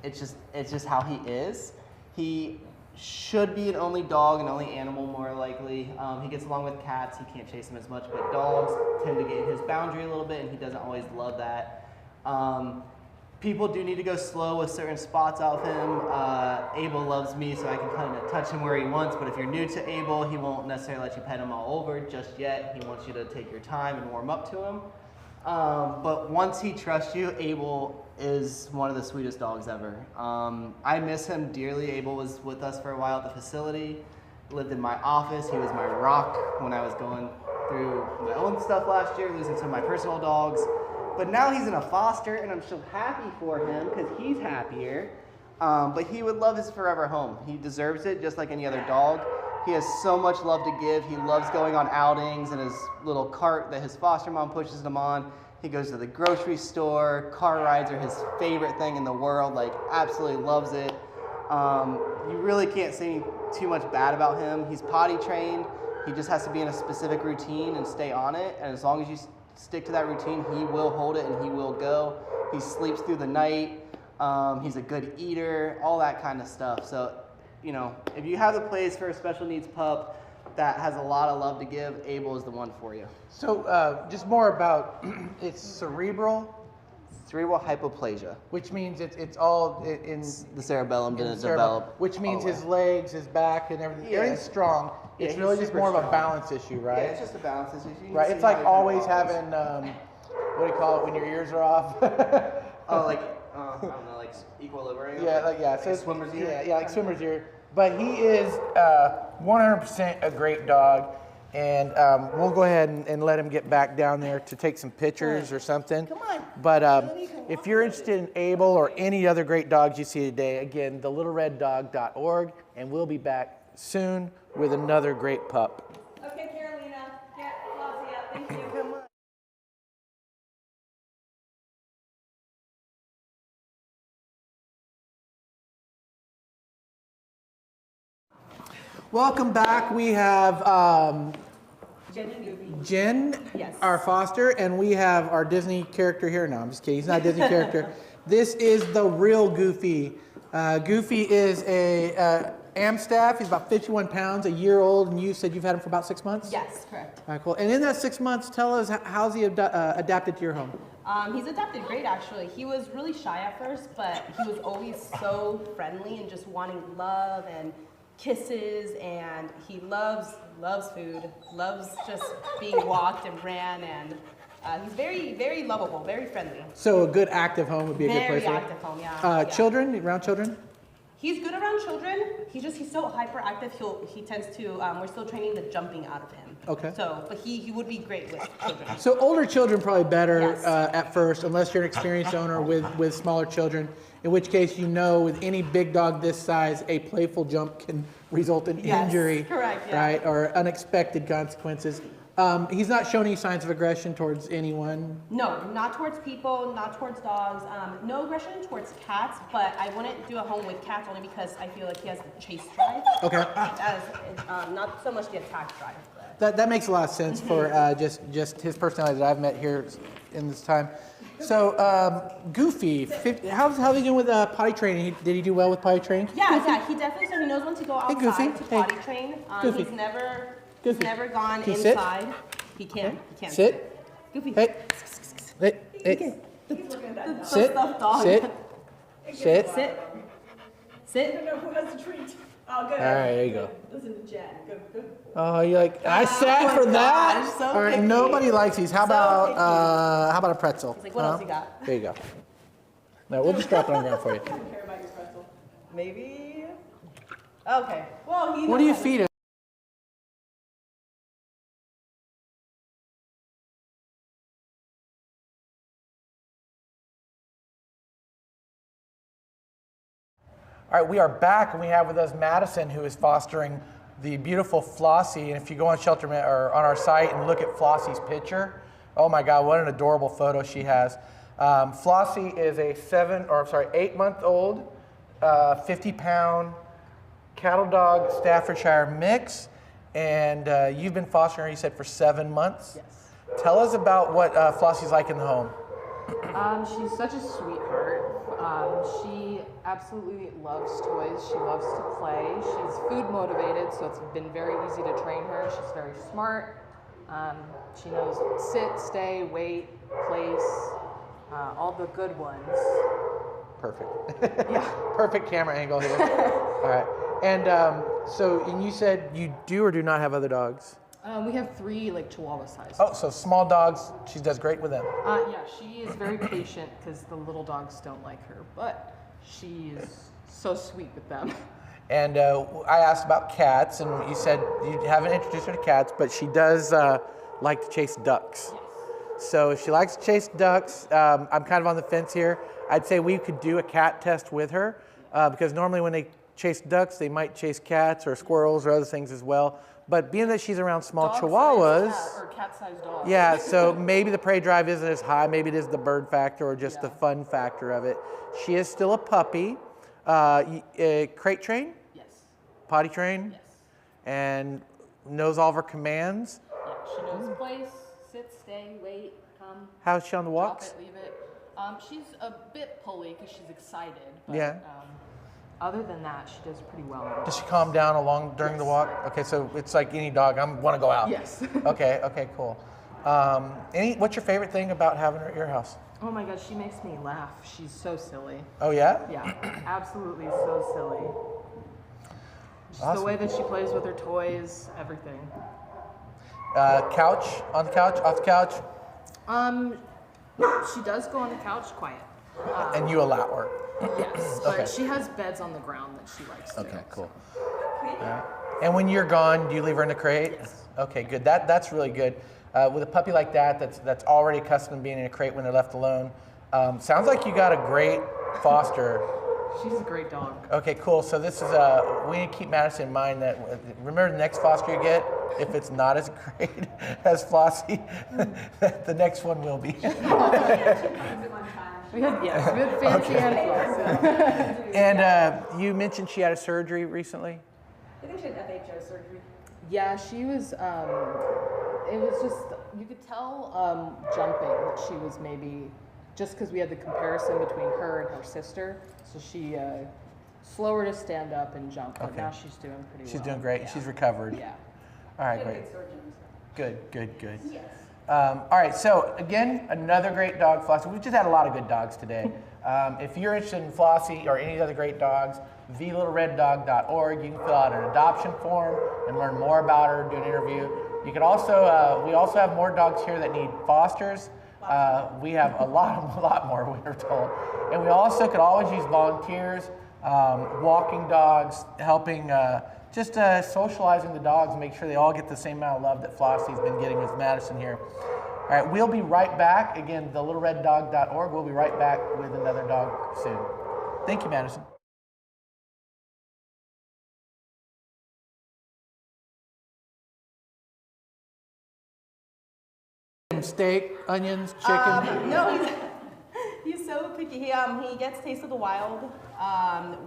it's just how he is. He should be an only dog, an only animal more likely. He gets along with cats. He can't chase them as much, but dogs tend to get in his boundary a little bit, and he doesn't always love that. people do need to go slow with certain spots of him. Abel loves me, so I can kind of touch him where he wants, but if you're new to Abel, he won't necessarily let you pet him all over just yet. He wants you to take your time and warm up to him. But once he trusts you, Abel is one of the sweetest dogs ever. I miss him dearly. Abel was with us for a while at the facility, lived in my office. He was my rock when I was going through my own stuff last year, losing some of my personal dogs. But now he's in a foster, and I'm so happy for him because he's happier. But he would love his forever home. He deserves it just like any other dog. He has so much love to give. He loves going on outings in his little cart that his foster mom pushes him on. He goes to the grocery store. Car rides are his favorite thing in the world, like absolutely loves it. You really can't say too much bad about him. He's potty trained. He just has to be in a specific routine and stay on it. And as long as you stick to that routine, he will hold it and he will go. He sleeps through the night. He's a good eater, all that kind of stuff. So, you know, if you have the place for a special needs pup that has a lot of love to give, Abel is the one for you. So just more about, it's cerebral hypoplasia. Which means it's all in the cerebellum didn't develop. Which means his legs, his back, and everything. Yeah. Everything's strong. Yeah, It's he's really just super more of a strong. balance issue, right? Yeah, it's just a balance issue. You can Right. see It's like how he always develops. having what do you call it when your ears are off? Oh, like I don't know, like equilibrium. Yeah. Like a swimmer's ear. Yeah, like swimmer's ear. But he is 100% a great dog, and we'll go ahead and let him get back down there to take some pictures or something. Come on. But if you're interested in Abel or any other great dogs you see today, again, thelittlereddog.org, and we'll be back soon with another great pup. Okay, Carolina, get Flossie up. Thank you. Welcome back. We have Jen and Goofy. Jen, Yes. our foster, and we have our Disney character here. No, I'm just kidding. He's not a Disney character. This is the real Goofy. Goofy is a Amstaff. He's about 51 pounds, a year old, and you said you've had him for about 6 months? Yes, correct. All right, cool. And in that 6 months, tell us, how's he adapted to your home? He's adapted great, actually. He was really shy at first, but he was always so friendly and just wanting love and kisses, and he loves food, loves just being walked and ran, and he's very, very lovable, very friendly. So a good active home would be a good place Very for him? active home, yeah. Children, around children? He's good around children. He's so hyperactive. He tends to. We're still training the jumping out of him. Okay. So, but he would be great with children. So older children probably better Yes. at first, unless you're an experienced owner with smaller children. In which case, with any big dog this size, a playful jump can result in Yes, injury, correct, yeah. right, or unexpected consequences. He's not shown any signs of aggression towards anyone. No, not towards people, not towards dogs. No aggression towards cats, but I wouldn't do a home with cats only because I feel like he has the chase drive. Okay. As not so much the attack drive. But. That makes a lot of sense for just his personality that I've met here in this time. So Goofy, how's he doing with potty training? Did he do well with potty training? Yeah, he definitely. So he knows when to go Hey, outside Goofy. to potty train. Goofy. He's never gone Can you sit? inside. He can. He can. Sit. Goofy. Hey. Hey. The Sit. stuffed dog. Sit. Sit. Sit. No, who has the treat? Oh, good. All right, there you go. Listen to Jen. Good. Oh, you like? I sat for that. gosh, so All right, picky. nobody likes these. How So about a pretzel? He's like, what else you got? There you go. No, we'll just drop it on the ground for you. I don't care about your pretzel. Maybe. Okay. Well, he. What do you feed him? All right, we are back, and we have with us Madison, who is fostering the beautiful Flossie. And if you go on or on our site and look at Flossie's picture, oh my God, what an adorable photo she has. Flossie is a 8-month-old, 50-pound cattle dog Staffordshire mix, and you've been fostering her, you said, for 7 months. Yes. Tell us about what Flossie's like in the home. She's such a sweetheart. She absolutely loves toys. She loves to play. She's food motivated, so it's been very easy to train her. She's very smart. She knows sit, stay, wait, place. all the good ones. Perfect. Yeah. Perfect camera angle here. All right. And and you said you do or do not have other dogs? We have 3 like Chihuahua sized. Oh, so small dogs. She does great with them. Yeah, she is very patient because the little dogs don't like her, but she is so sweet with them. And I asked about cats, and you said you haven't introduced her to cats, but she does like to chase ducks. Yes. So if she likes to chase ducks, I'm kind of on the fence here. I'd say we could do a cat test with her because normally when they chase ducks, they might chase cats or squirrels or other things as well. But being that she's around small Chihuahuas, cat-sized dogs. yeah, so maybe the prey drive isn't as high. Maybe it is the bird factor or just the fun factor of it. She is still a puppy. Crate train? Yes. Potty train? Yes. And knows all of her commands? Yeah, she knows place, sit, stay, wait, come. How's she on the Drop walks? it, leave it. She's a bit pulley because she's excited. But, Yeah. Other than that, she does pretty well. Does she calm down during the walk? Okay, so it's like any dog. I want to go out. Yes. Okay, cool. What's your favorite thing about having her at your house? Oh my God, she makes me laugh. She's so silly. Oh yeah? Yeah, absolutely so silly. Just Awesome. the way that she plays with her toys, everything. Couch? On the couch? Off the couch? She does go on the couch quiet. And you allow her? Yes, but Okay. she has beds on the ground that she likes to. Okay, cool. And when you're gone, do you leave her in the crate? Yes. Okay, good. That's really good. With a puppy like that, that's already accustomed to being in a crate when they're left alone. Sounds like you got a great foster. She's a great dog. Okay, cool. So this is we need to keep Madison in mind that remember the next foster you get, if it's not as great as Flossie, the next one will be. We had fancy and And you mentioned she had a surgery recently. I think she had FHO surgery. Yeah, she was. It was just you could tell jumping that she was maybe just because we had the comparison between her and her sister, so she slower to stand up and jump. But now she's doing pretty well. She's doing great. Yeah. She's recovered. Yeah. All right, great. Good. Yes. All right, so again, another great dog, Flossie. We've just had a lot of good dogs today. If you're interested in Flossie or any of the other great dogs, thelittlereddog.org. You can fill out an adoption form and learn more about her, do an interview. You can also, we also have more dogs here that need fosters. We have a lot more, we were told. And we also could always use volunteers, walking dogs, helping, just socializing the dogs, make sure they all get the same amount of love that Flossie's been getting with Madison here. All right, we'll be right back. Again, thelittlereddog.org. We'll be right back with another dog soon. Thank you, Madison. Steak, onions, chicken. No, he's so picky. He gets Taste of the Wild,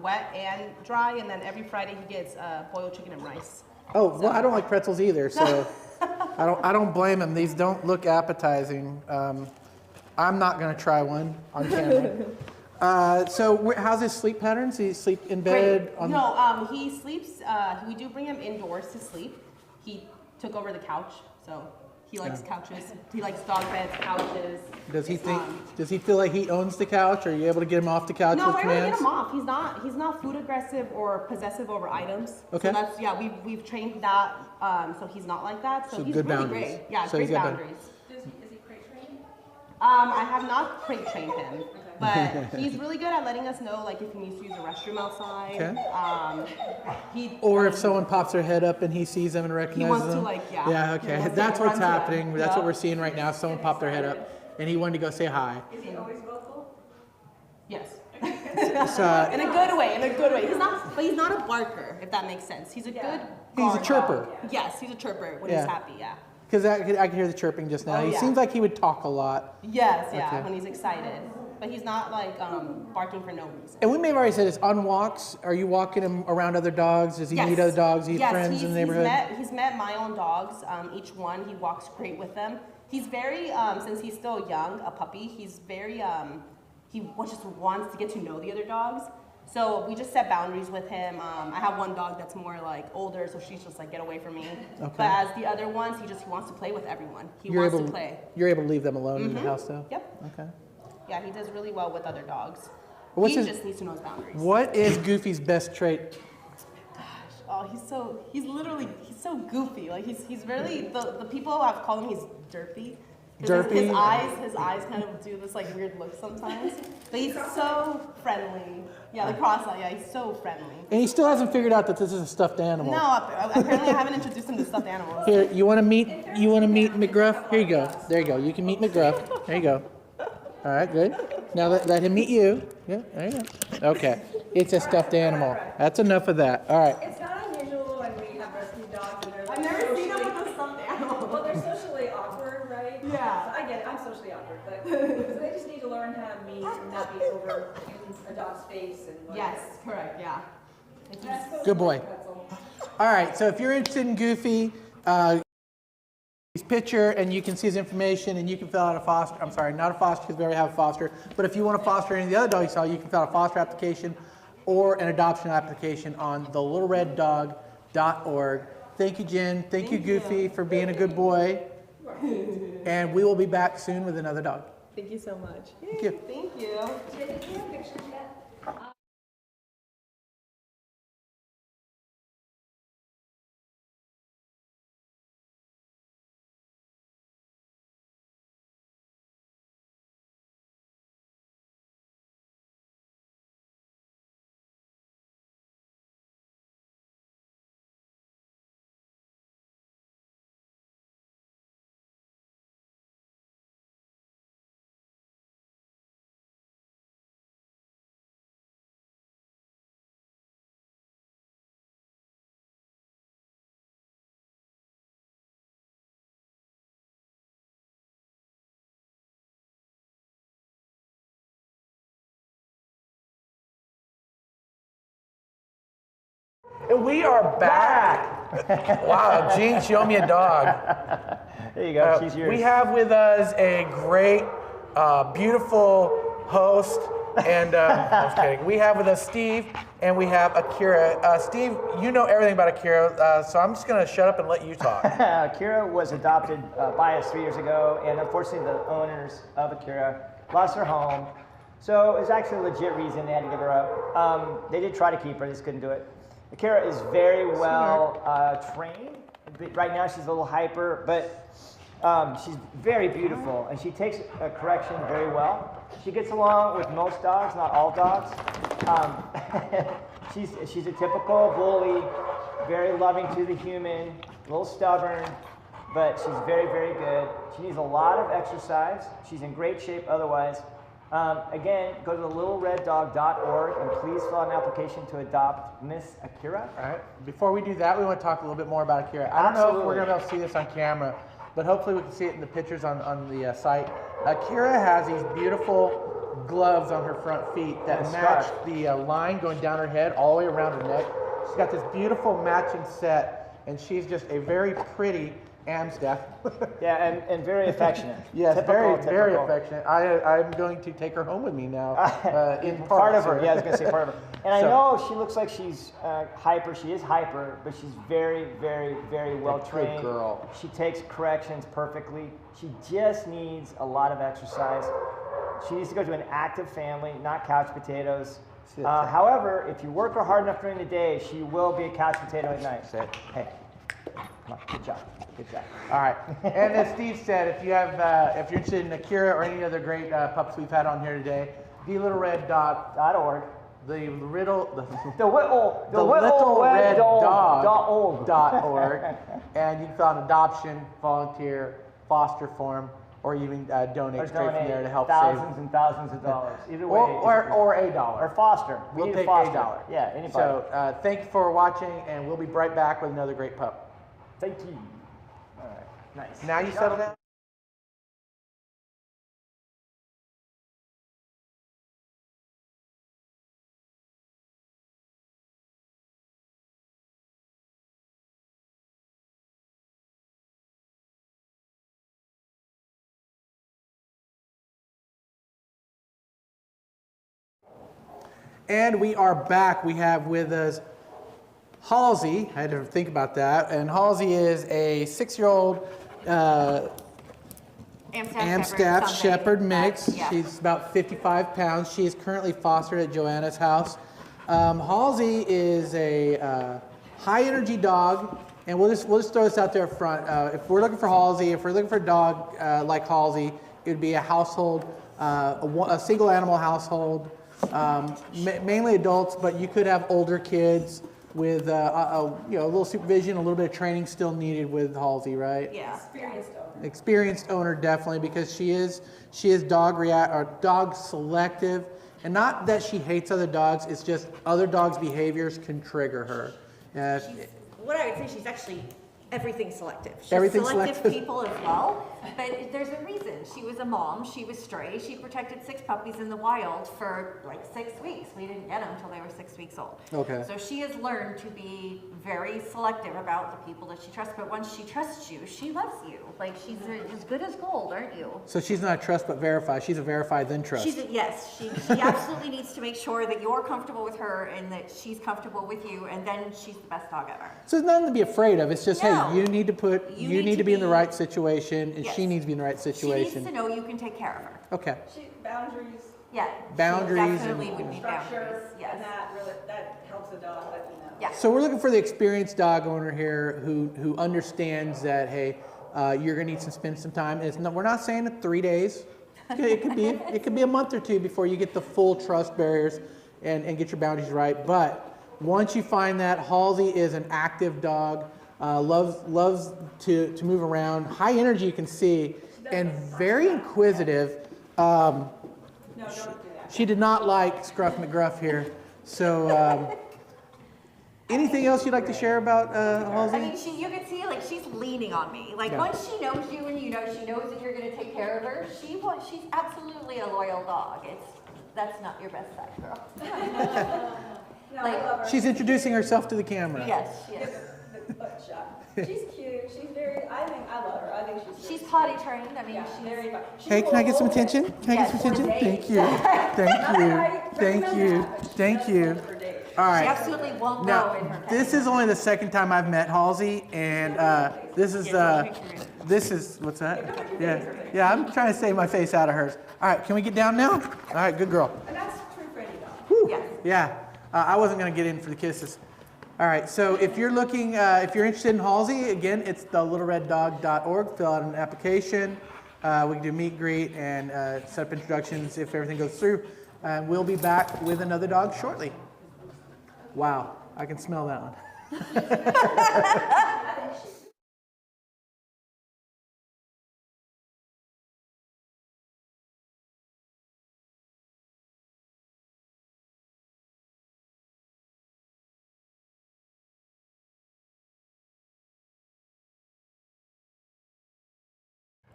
wet and dry, and then every Friday he gets boiled chicken and rice. Oh, well, I don't like pretzels either, so I don't blame him. These don't look appetizing. I'm not going to try one on camera. So how's his sleep patterns? Does he sleep in bed? Great. No, he sleeps. We do bring him indoors to sleep. He took over the couch, so he likes couches. He likes dog beds, couches. Does he feel like he owns the couch? Are you able to get him off the couch No, with we're able to commands? get him off. He's not food aggressive or possessive over items. Okay. So that's we've trained that so he's not like that. So he's good really boundaries. great. Yeah, So great he's got boundaries. Is he crate trained? I have not crate trained him, but he's really good at letting us know like if he needs to use the restroom outside. Okay. Or if someone pops their head up and he sees them and recognizes wants them. to, like, yeah. Yeah, He okay. wants to That's what's run to them. happening. That's what Yeah. we're seeing right now. Someone popped their head up and he wanted to go say hi. Is he always vocal? Yes. So, In a good way. In a good way. He's not a barker, if that makes sense. He's a good. he's a guard chirper. dog. Yes, he's a chirper when Yeah. he's happy. Yeah. Because I could hear the chirping just now. Oh, He yeah. seems like he would talk a lot. Yes, yeah, Okay. when he's excited. But he's not like barking for no reason. And we may have already said this, on walks, are you walking him around other dogs? Does he meet other dogs? He has friends in the neighborhood? He's met my own dogs. Each one, he walks great with them. He's very, since he's still young, a puppy, he's very, just wants to get to know the other dogs. So we just set boundaries with him. I have one dog that's more like older, so she's just like, get away from me. Okay. But as the other ones, he wants to play with everyone. He You're wants able, to play. You're able to leave them alone in the house though? Yep. Okay. Yeah, he does really well with other dogs. What's He his- just needs to know his boundaries. What is Goofy's best trait? Oh, he's so goofy. Like he's really, the people have called him he's derpy. Derpy? His eyes kind of do this like weird look sometimes. But he's so friendly. Yeah, the cross-eye, yeah, he's so friendly. And he still hasn't figured out that this is a stuffed animal. No, apparently I haven't introduced him to stuffed animals. Here, you want to meet McGruff? Here you go. There you go. You can meet McGruff. There you go. All right, good. Now let him meet you. Yeah, there you go. Okay. It's a stuffed animal. That's enough of that. All right. It's not unusual when we have rescue dogs and they're like I've never seen him socially- with a stuffed animal. Well, they're socially awkward, right? Yeah. So I get it. I'm socially awkward, but because they just need to learn how to meet and not be over in a dog's face and like. Yes, correct, yeah. Good boy. All right, so if you're interested in Goofy, his picture, and you can see his information, and you can fill out a foster, I'm sorry, not a foster because we already have a foster, but if you want to foster any of the other dogs you saw, you can fill out a foster application or an adoption application on thelittlereddog.org. Thank you, Jen. Thank you, Goofy, for being a good boy. And we will be back soon with another dog. Thank you so much. Thank you. Thank you. Did you have pictures yet? And we are back. Wow, Gene, show me a dog. There you go, she's yours. We have with us a great, beautiful host, and I was kidding. We have with us Steve, and we have Akira. Steve, you know everything about Akira, so I'm just going to shut up and let you talk. Akira was adopted by us 3 years ago, and unfortunately the owners of Akira lost their home. So it was actually a legit reason they had to give her up. They did try to keep her, they just couldn't do it. Akira is very well trained. Right now she's a little hyper, but she's very beautiful, and she takes correction very well. She gets along with most dogs, not all dogs. She's a typical bully, very loving to the human, a little stubborn, but she's very, very good. She needs a lot of exercise. She's in great shape otherwise. Again, go to thelittlereddog.org and please fill out an application to adopt Miss Akira. All right. Before we do that, we want to talk a little bit more about Akira. I don't know if we're going to be able to see this on camera, but hopefully we can see it in the pictures on the site. Akira has these beautiful gloves on her front feet that match the line going down her head all the way around her neck. She's got this beautiful matching set, and she's just a very pretty Amstaff. Yeah, and very affectionate. Yes, Typical. very affectionate. I'm going to take her home with me now. In part of her. Yeah, I was going to say part of her. And I know she looks like she's hyper. She is hyper, but she's very, very, very well trained. Good girl. She takes corrections perfectly. She just needs a lot of exercise. She needs to go to an active family, not couch potatoes. However, if you work her hard enough during the day, she will be a couch potato at night. Hey, come on, good job. Good job. All right. And as Steve said, if you have, if you're interested in Akira or any other great pups we've had on here today, thelittlered.org. thelittlereddog.org. And you can fill out an adoption, volunteer, foster form, or even donate straight from there to help thousands and thousands of dollars. Either way, or $1. Or foster. We'll take foster. $1. Yeah, anybody. So thank you for watching, and we'll be right back with another great pup. Thank you. All right, nice. Now you settle down. And we are back. We have with us Halsey. I had to think about that. And Halsey is a 6-year-old Amstaff Shepherd mix. Yeah. She's about 55 pounds. She is currently fostered at Joanna's house. Halsey is a high energy dog, and we'll just throw this out there up front. If we're looking for Halsey, if we're looking for a dog like Halsey, it would be a household, a single animal household, mainly adults, but you could have older kids with a little supervision, a little bit of training still needed with Halsey, right? Yeah. Experienced owner, definitely, because she is dog selective, and not that she hates other dogs. It's just other dogs' behaviors can trigger her. What I would say, she's actually everything selective. She's Everything selective selective. people as well, but there's a reason. She was a mom, she was stray, she protected 6 puppies in the wild for like 6 weeks. We didn't get them until they were 6 weeks old. Okay. So she has learned to be very selective about the people that she trusts, but once she trusts you, she loves you. Like, she's as good as gold, aren't you? So she's not a trust but verify. She's a verify then trust. Yes, she absolutely needs to make sure that you're comfortable with her and that she's comfortable with you, and then she's the best dog ever. So there's nothing to be afraid of. It's just, No. hey, you need to be in the right situation, and Yes. she needs to be in the right She situation. needs to know you can take care of her. Okay. Boundaries. Yeah. Boundaries She definitely and- would need Structure, boundaries. Yes. and that helps a dog, let you know. Yeah. So we're looking for the experienced dog owner here who understands that, hey, you're gonna need to spend some time. We're not saying it 3 days. It could be a month or two before you get the full trust barriers and get your boundaries right. But once you find that, Halsey is an active dog, loves to move around, high energy, you can see, and very inquisitive. No, don't do that. She did not like Scruff McGruff here. So anything else you'd like to share about Halsey? I mean, you can see, like, she's leaning on me. Like, Yeah. once she knows you and she knows that you're going to take care of her, she's absolutely a loyal dog. That's not your best side, girl. No, Like- I love her. She's introducing herself to the camera. Yes, she is. The butt shot. She's cute. I love her. I think she's She's potty trained. I mean, yeah, she's very fun. She's Hey, can I get some old. attention? Can I get some Yes, attention? for Thank days. you. Thank you. I Thank recommend you. that, but she Thank does you. hold it for days. All She right. absolutely won't go Now, in her this is only the second time I've met Halsey, and this is what's that? Yeah, I'm trying to save my face out of hers. All right, can we get down now? All right, good girl. And that's true for any dog. Yes. Yeah, I wasn't gonna get in for the kisses. All right, so if you're looking, if you're interested in Halsey, again, it's thelittlereddog.org. Fill out an application. We can do meet and greet and set up introductions if everything goes through. And we'll be back with another dog shortly. Wow, I can smell that one.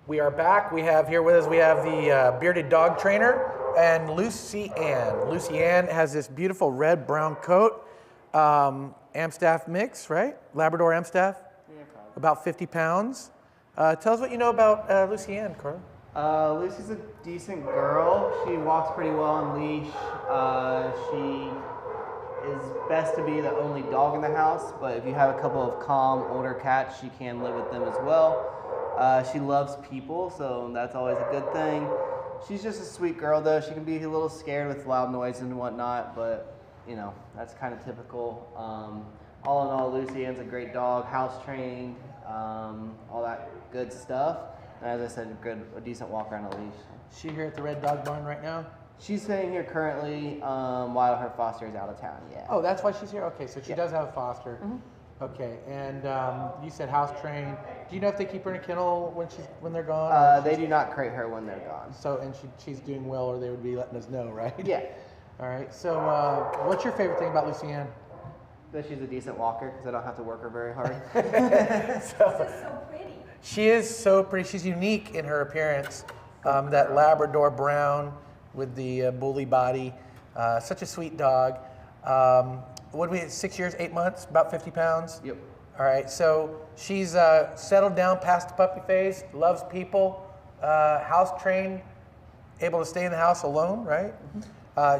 We are back. We have here with us, we have the bearded dog trainer and Lucy Ann. Lucy Ann has this beautiful red-brown coat, Amstaff mix, right? Labrador Amstaff, about 50 pounds. Tell us what you know about Lucy Ann, Carla. Lucy's a decent girl. She walks pretty well on leash. She is best to be the only dog in the house, but if you have a couple of calm older cats, she can live with them as well. She loves people, so that's always a good thing. She's just a sweet girl, though. She can be a little scared with loud noise and whatnot, but you know, that's kind of typical. All in all, Lucy Ann's a great dog, house trained, all that good stuff. And as I said, a decent walker on a leash. Is she here at the Red Dog Barn right now? She's staying here currently while her foster is out of town, yeah. Oh, that's why she's here? Okay, so she does have a foster. Okay, and you said house trained. Do you know if they keep her in a kennel when they're gone? or They do not crate her when they're gone. So, and she's doing well, or they would be letting us know, right? Yeah. All right, so what's your favorite thing about Lucy Ann? That she's a decent walker because I don't have to work her very hard. So pretty. She is so pretty. She's unique in her appearance. That Labrador brown with the bully body. Such a sweet dog. What do we, 6 years, 8 months, about 50 pounds? Yep. All right, so she's settled down past the puppy phase, loves people, house trained, able to stay in the house alone, right?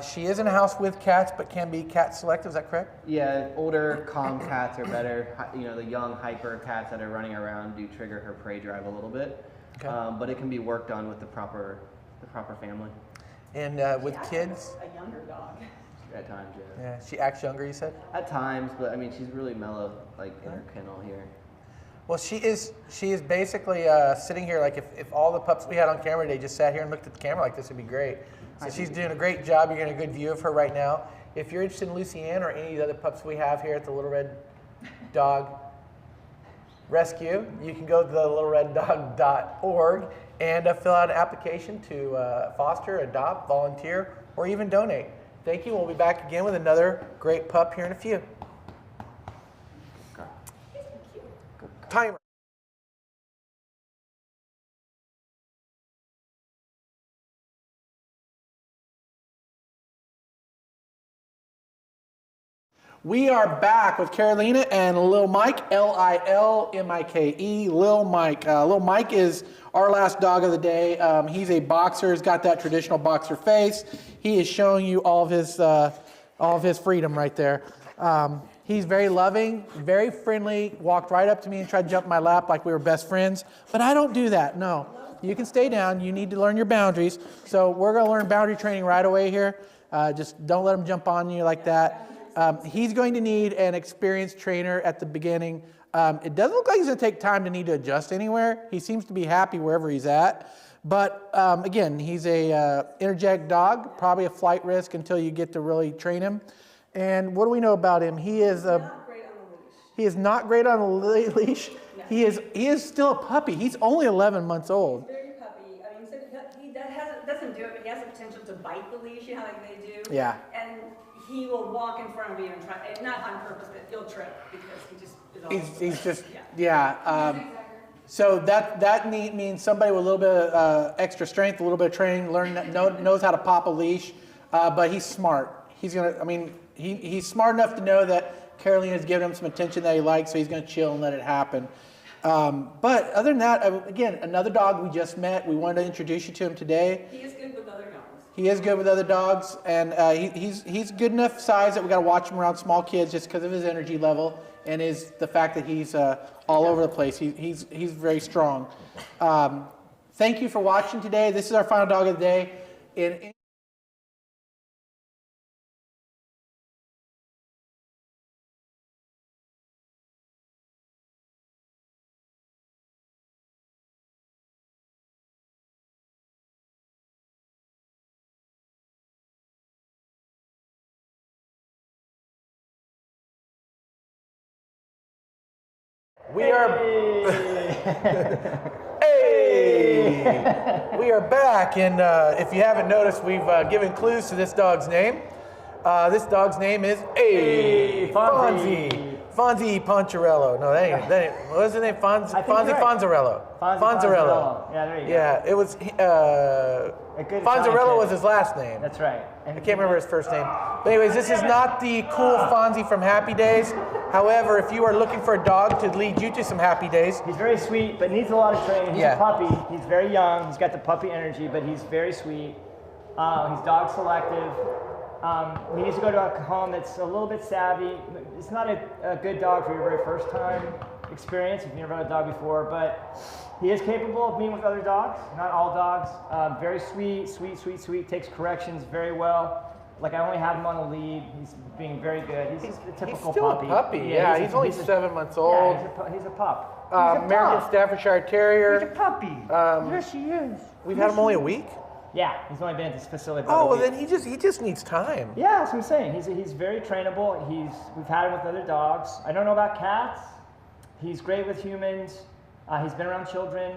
She is in a house with cats, but can be cat selective, is that correct? Yeah, older, calm cats are better. You know, the young, hyper cats that are running around do trigger her prey drive a little bit. Okay. but it can be worked on with the proper family. And with kids? A younger dog. At times, yeah. Yeah, she acts younger, you said? At times, but I mean, she's really mellow, like in her kennel here. Well, she is basically sitting here like if all the pups we had on camera today just sat here and looked at the camera like this would be great. So she's doing a great job. You're getting a good view of her right now. If you're interested in Lucianne or any of the other pups we have here at the Little Red Dog Rescue, you can go to the littlereddog.org and fill out an application to foster, adopt, volunteer, or even donate. Thank you. We'll be back again with another great pup here in a few. Timer. We are back with Carolina and Lil Mike, Lilmike, Lil Mike. Lil Mike is our last dog of the day. He's a boxer. He's got that traditional boxer face. He is showing you all of his freedom right there. He's very loving, very friendly, walked right up to me and tried to jump in my lap like we were best friends. But I don't do that, no. You can stay down. You need to learn your boundaries. So we're going to learn boundary training right away here. Just don't let him jump on you like that. He's going to need an experienced trainer at the beginning. It doesn't look like he's going to take time to need to adjust anywhere. He seems to be happy wherever he's at. But again, he's a energetic dog, probably a flight risk until you get to really train him. And what do we know about him? He is Not great on the leash. he is not great on a leash. No. He is still a puppy. He's only 11 months old. He's very puppy. I mean, he doesn't do it, but he has the potential to bite the leash, you know, like they do. Yeah. And he will walk in front of you and try, and not on purpose, but he'll trip because he just is always. He's just so that means somebody with a little bit of extra strength, a little bit of training, knows how to pop a leash, but he's smart. He's gonna. I mean, he's smart enough to know that Carolina's giving him some attention that he likes, so he's gonna chill and let it happen. But other than that, again, another dog we just met. We wanted to introduce you to him today. He is good with other dogs. He is good with other dogs, and he's good enough size that we got to watch him around small kids just because of his energy level and the fact that he's all over the place. He's very strong. Thank you for watching today. This is our final dog of the day. We are we are back, and if you haven't noticed, we've given clues to this dog's name. This dog's name is Fonzie Poncherello. No, that ain't. What was his name? Fonzie Fonzarello. Fonzarello. Yeah, there you go. Yeah, it was. Fonzarello was his last name. That's right. I can't remember his first name. But anyways, this is not the cool Fonzie from Happy Days. However, if you are looking for a dog to lead you to some happy days. He's very sweet, but needs a lot of training. He's a puppy. He's very young. He's got the puppy energy, but he's very sweet. He's dog selective. He needs to go to a home that's a little bit savvy. It's not a good dog for your very first time experience if you've never had a dog before, but he is capable of being with other dogs, not all dogs. Very sweet, takes corrections very well. Like I only had him on a lead. He's being very good. He's a typical puppy. He's still a puppy. Yeah, he's only 7 months old. Yeah, he's a pup. American Staffordshire Terrier. He's a puppy. Yes, he is. We've had him only a week? Yeah, he's only been at this facility. Oh, well, then he just needs time. Yeah, that's what I'm saying. He's very trainable. We've had him with other dogs. I don't know about cats. He's great with humans. He's been around children.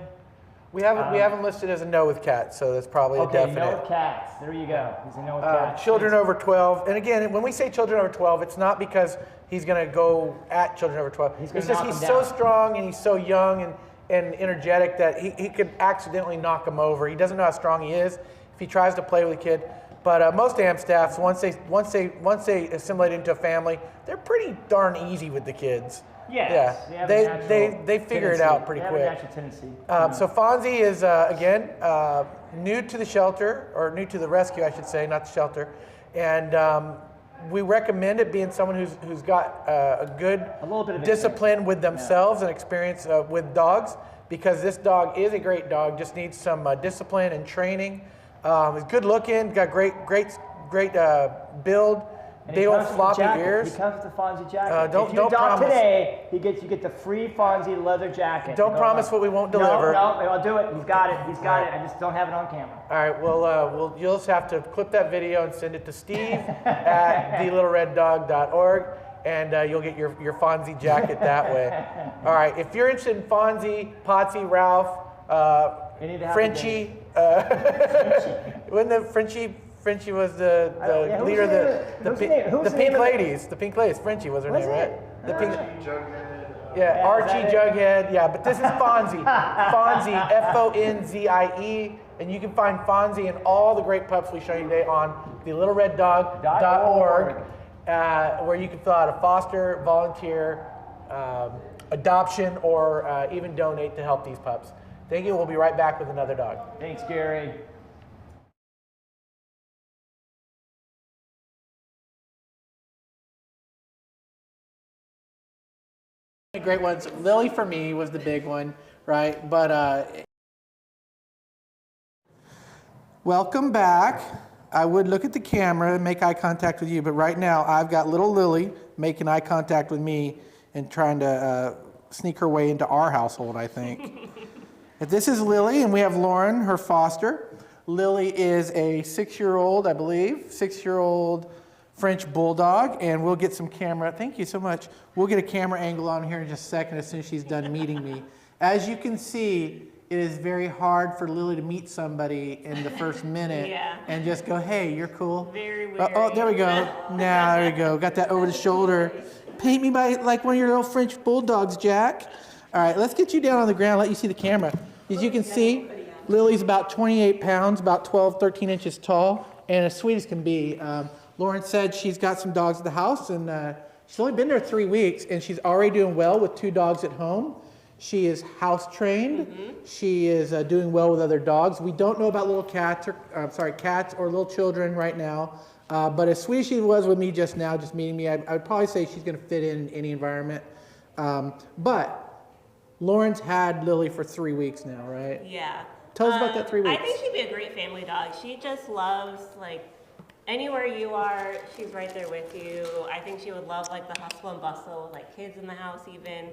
We have him listed as a no with cats, so that's probably a definite. No with cats. There you go. He's a no with cats. Children over 12, and again, when we say children over 12, it's not because he's going to go at children over 12. It's just he's so strong and he's so young and energetic that he could accidentally knock him over. He doesn't know how strong he is if he tries to play with a kid. But most AM staffs, once they assimilate into a family, they're pretty darn easy with the kids. Yes, yeah, they figure it out pretty quick. Natural tendency. So Fonzie is again new to the shelter, or new to the rescue, I should say, not the shelter, and we recommend it being someone who's got a little bit of discipline with themselves and experience with dogs, because this dog is a great dog, just needs some discipline and training. He's good looking, got great build. And Big old floppy ears. He comes with the Fonzie jacket. Don't if you adopt promise. today, you get the free Fonzie leather jacket. Don't promise what we won't deliver. No, I'll do it. He's got it. He's got it. I just don't have it on camera. All right, well, you'll just have to clip that video and send it to Steve at thelittlereddog.org, and you'll get your Fonzie jacket that way. All right, if you're interested in Fonzie, Potsy, Ralph, Frenchie, wasn't that Frenchie was the leader of the Pink Ladies. The Pink Ladies. Frenchie was her name, right? The Pink Jughead. Yeah, Archie Jughead. Yeah, but this is Fonzie. Fonzie, Fonzie, and you can find Fonzie and all the great pups we show you today on thelittlereddog.org, where you can fill out a foster, volunteer, adoption, or even donate to help these pups. Thank you. We'll be right back with another dog. Thanks, Gary. Great ones. Lily for me was the big one, right? But welcome back. I would look at the camera and make eye contact with you, but right now I've got little Lily making eye contact with me and trying to sneak her way into our household, I think. This is Lily, and we have Lauren, her foster. Lily is a 6-year-old, I believe, 6-year-old French bulldog, and we'll get some camera. Thank you so much. We'll get a camera angle on here in just a second as soon as she's done meeting me. As you can see, it is very hard for Lily to meet somebody in the first minute and just go, hey, you're cool. Very weird. Oh, there we go. Now, there we go. Got that over the shoulder. Paint me by like one of your little French bulldogs, Jack. All right, let's get you down on the ground, let you see the camera. As you can see, Lily's about 28 pounds, about 12, 13 inches tall, and as sweet as can be. Lauren said she's got some dogs at the house, and she's only been there 3 weeks, and she's already doing well with 2 dogs at home. She is house trained. She is doing well with other dogs. We don't know about little cats or little children right now, but as sweet as she was with me just now, just meeting me, I would probably say she's going to fit in any environment. But Lauren's had Lily for 3 weeks now, right? Yeah. Tell us about that 3 weeks. I think she'd be a great family dog. She just loves, like, anywhere you are, she's right there with you. I think she would love like the hustle and bustle, like kids in the house even.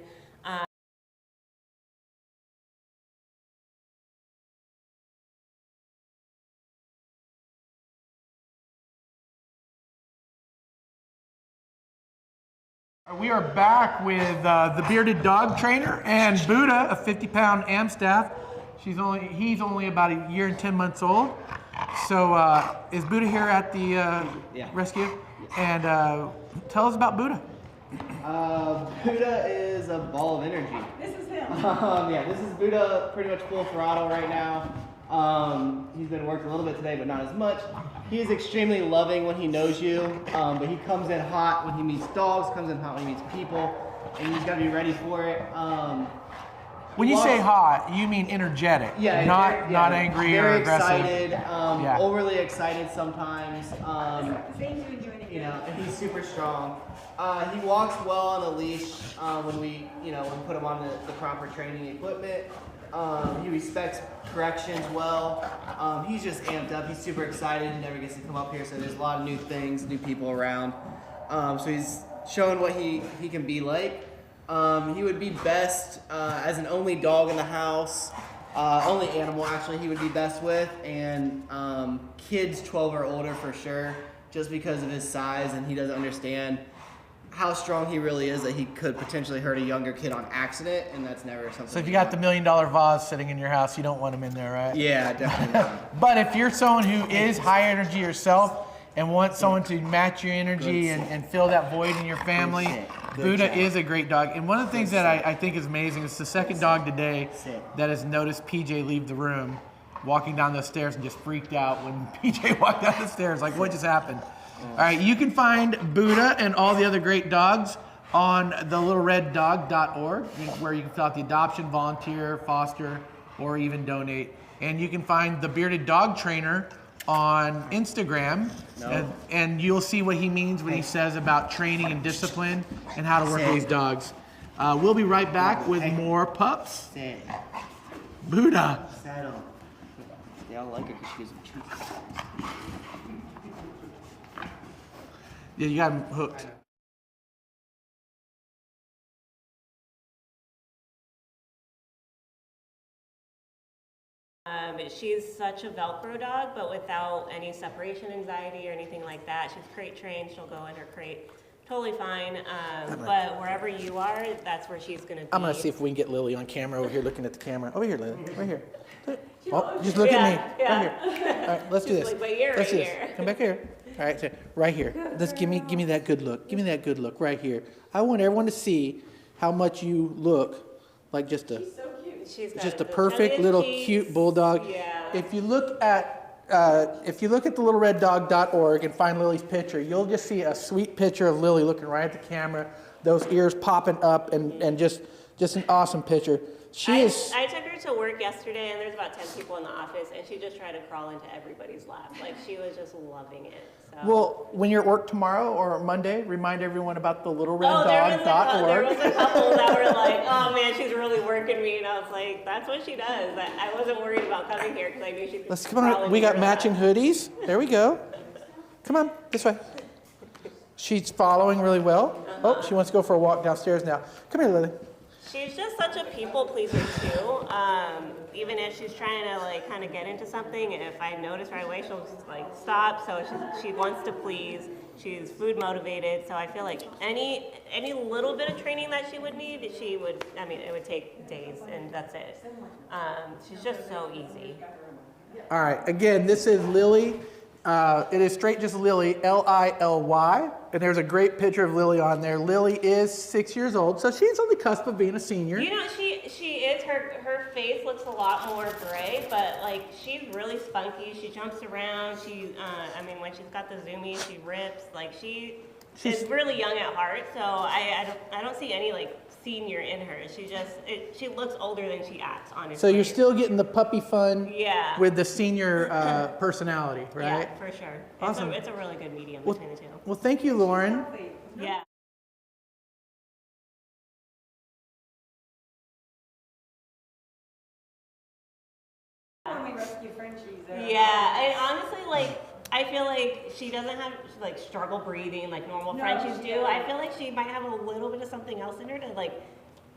We are back with the bearded dog trainer and Buddha, a 50-pound Amstaff. He's only about a year and 10 months old. So is Buddha here at the rescue? And tell us about Buddha. Buddha is a ball of energy. This is him. This is Buddha, pretty much full throttle right now. He's been worked a little bit today, but not as much. He is extremely loving when he knows you, but he comes in hot when he meets dogs, comes in hot when he meets people, and he's got to be ready for it. When you say hot, you mean energetic, not angry or aggressive. Very excited, overly excited sometimes. And he's super strong. He walks well on a leash when we put him on the proper training equipment. He respects corrections well. He's just amped up. He's super excited. He never gets to come up here, so there's a lot of new things, new people around. So he's showing what he can be like. He would be best as an only dog in the house, only animal actually he would be best with, and kids 12 or older for sure, just because of his size, and he doesn't understand how strong he really is that he could potentially hurt a younger kid on accident, and that's never something. So if you got the $1 million vase sitting in your house, you don't want him in there, right? Yeah, definitely not. But if you're someone who is high energy yourself and wants someone to match your energy and fill that void in your family, Buddha is a great dog. And one of the things that I think is amazing is the second dog today that has noticed PJ leave the room, walking down the stairs and just freaked out when PJ walked down the stairs, like what just happened? All right, you can find Buddha and all the other great dogs on thelittlereddog.org, where you can fill out the adoption, volunteer, foster, or even donate. And you can find the Bearded Dog Trainer on Instagram, and you'll see what he means when he says about training and discipline and how to work with these dogs. We'll be right back with more pups. Sit. Buddha. Saddle. They all like her because she gives them treats. Yeah, you got him hooked. She's such a Velcro dog, but without any separation anxiety or anything like that. She's crate trained. She'll go in her crate totally fine. But wherever you are, that's where she's going to be. I'm going to see if we can get Lily on camera over here looking at the camera. Over here, Lily. Right here. Oh, just look at me. Right here. All right, let's do this. Like, but you're Let's right do this. here. Come back here. All right, so right here. Let's give me that good look. Give me that good look right here. I want everyone to see how much you look like just a just a perfect little cute bulldog. Yeah. If you look at thelittleraddog.org and find Lily's picture, you'll just see a sweet picture of Lily looking right at the camera, those ears popping up, and just an awesome picture. I took her to work yesterday, and there's about 10 people in the office, and she just tried to crawl into everybody's lap. Like, she was just loving it. So. Well, when you're at work tomorrow or Monday, remind everyone about thelittleraddog.org. There was a couple that were like, oh man, she's really working me. And I was like, that's what she does. I wasn't worried about coming here because I knew she could. Come on. We got matching hoodies. There we go. Come on, this way. She's following really well. Oh, she wants to go for a walk downstairs now. Come here, Lily. She's just such a people pleaser too. Even if she's trying to like kind of get into something, if I notice right away, she'll just like stop. So she wants to please. She's food motivated. So I feel like any little bit of training that she would need, she would. I mean, it would take days, and that's it. She's just so easy. All right. Again, this is Lily. It is straight just Lily, Lily, and there's a great picture of Lily on there. Lily is 6 years old, so she's on the cusp of being a senior. You know, she is. Her face looks a lot more gray, but like she's really spunky. She jumps around. I mean, when she's got the zoomies, she rips. Like she's really young at heart. So I don't see any like senior in her. She looks older than she acts, honestly. So you're still getting the puppy fun with the senior personality, right? Yeah, for sure. Awesome. It's a really good medium between the two. Well, thank you, Lauren. Yeah. When we rescue Frenchies. Yeah, and honestly, like, I feel like she doesn't have like struggle breathing like normal Frenchies do. I feel like she might have a little bit of something else in her to like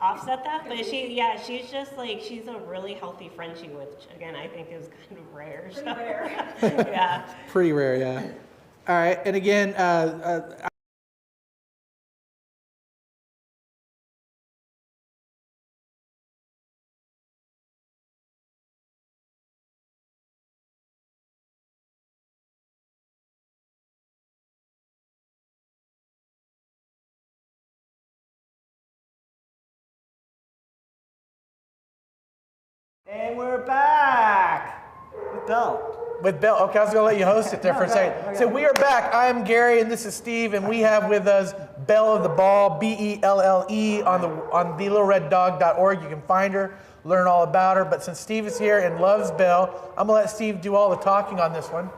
offset that. But she's just like, she's a really healthy Frenchie, which again I think is kind of rare. Pretty rare. Yeah. Pretty rare, yeah. All right, and again, And we're back with Belle. With Belle. Okay, I was going to let you host it there for a second. So we are back. I'm Gary, and this is Steve, and we have with us Belle of the Ball, Belle, on thelittleraddog.org. You can find her, learn all about her. But since Steve is here and loves Belle, I'm going to let Steve do all the talking on this one.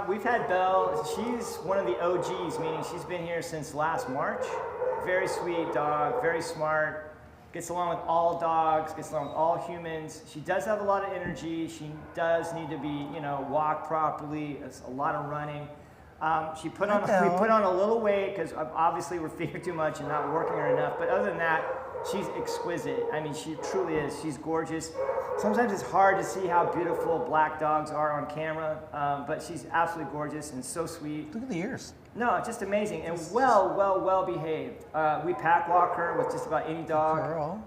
We've had Belle. She's one of the OGs, meaning she's been here since last March. Very sweet dog, very smart. Gets along with all dogs, gets along with all humans. She does have a lot of energy. She does need to be, walked properly. It's a lot of running. We put on a little weight because obviously we're feeding her too much and not working her enough. But other than that, she's exquisite. I mean, she truly is. She's gorgeous. Sometimes it's hard to see how beautiful black dogs are on camera, but she's absolutely gorgeous and so sweet. Look at the ears. No, just amazing and well behaved. We pack walk her with just about any dog.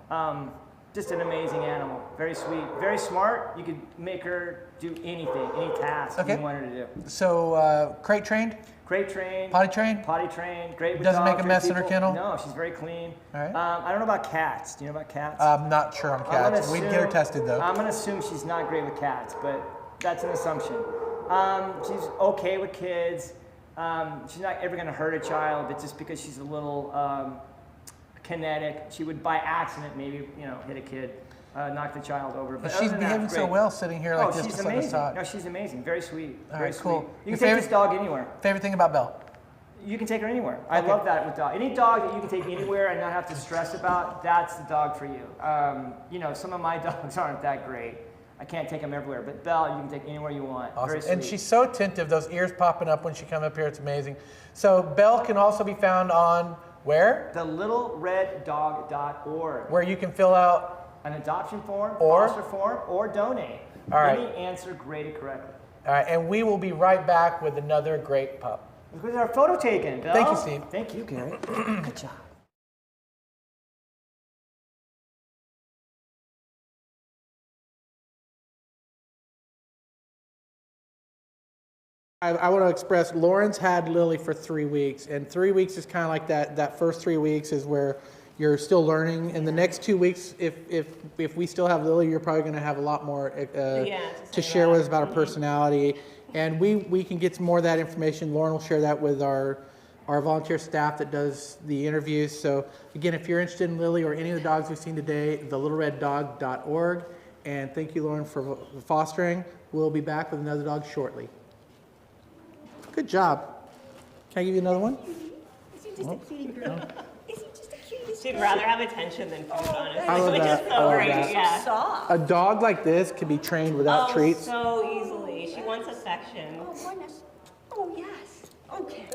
Just an amazing animal. Very sweet, very smart. You could make her do anything, any task you want her to do. So crate trained? Crate trained. Potty trained? Potty trained. Great with Doesn't dogs, make a mess in her kennel? No, she's very clean. All right. I don't know about cats. Do you know about cats? I'm not sure on cats. We'd get her tested though. I'm gonna assume she's not great with cats, but that's an assumption. She's okay with kids. She's not ever gonna hurt a child, but just because she's a little kinetic, she would by accident maybe hit a kid, knock the child over. But she's behaving so well sitting here like this. She's amazing. No, she's amazing. Very sweet. Very cool. sweet. You can take this dog anywhere. Favorite thing about Belle? You can take her anywhere. I love that with dog. Any dog that you can take anywhere and not have to stress about, that's the dog for you. You know, some of my dogs aren't that great. I can't take them everywhere, but Belle, you can take anywhere you want. Awesome. Very sweet. And she's so attentive, those ears popping up when she comes up here, it's amazing. So Belle can also be found on where? TheLittleRedDog.org. Where you can fill out an adoption form, or foster form, or donate. All right. Any answer graded correctly. All right, and we will be right back with another great pup. Let's get our photo taken, Belle. Thank you, Steve. Thank you, Gary. Good job. I want to express, Lauren's had Lily for 3 weeks, and 3 weeks is kind of like that first 3 weeks is where you're still learning. In the next 2 weeks, if we still have Lily, you're probably going to have a lot more to share with us about her personality. And we can get some more of that information. Lauren will share that with our volunteer staff that does the interviews. So again, if you're interested in Lily or any of the dogs we've seen today, thelittlereddog.org. And thank you, Lauren, for fostering. We'll be back with another dog shortly. Good job. Can I give you another one? She'd rather have attention than food, honestly. I love Which that. is I so love great. that. Yeah. A dog like this can be trained without treats. So easily. She wants affection. Oh, goodness. Oh, yes. Okay.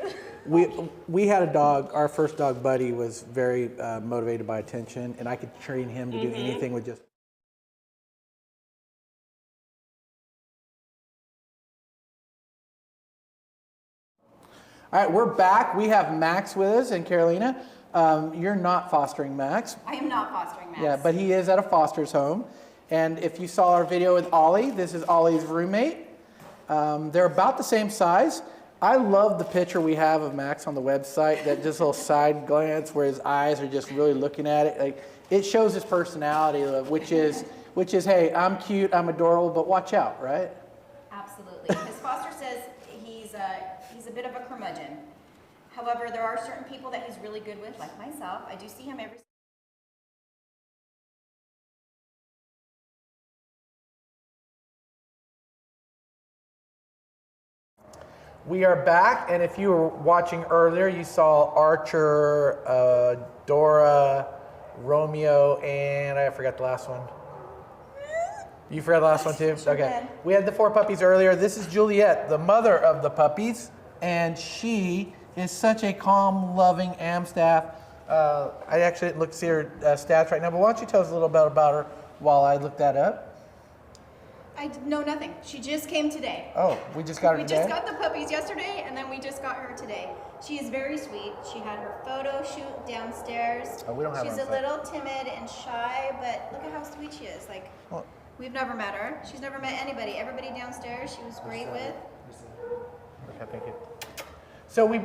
We had a dog. Our first dog, Buddy, was very motivated by attention, and I could train him to do anything with just. All right, we're back. We have Max with us, and Carolina, you're not fostering Max. I am not fostering Max. Yeah, but he is at a foster's home. And if you saw our video with Ollie, this is Ollie's roommate. They're about the same size. I love the picture we have of Max on the website, that just little side glance where his eyes are just really looking at it. Like, it shows his personality, which is, hey, I'm cute, I'm adorable, but watch out, right? Absolutely. His foster says he's a bit of a curmudgeon. However, there are certain people that he's really good with, like myself. I do see him every. We are back, and if you were watching earlier, you saw Archer, Dora, Romeo, and I forgot the last one. You forgot the last one too? Okay. We had the 4 puppies earlier. This is Juliet, the mother of the puppies, and she is such a calm, loving Amstaff. I actually didn't look to see her stats right now, but why don't you tell us a little bit about her while I look that up? I know nothing. She just came today. Oh, we just got her today? We just got the puppies yesterday, and then we just got her today. She is very sweet. She had her photo shoot downstairs. Oh, we don't have She's her a little timid and shy, but look at how sweet she is. Like, we've never met her. She's never met anybody. Everybody downstairs she was great with. Okay, thank you. So we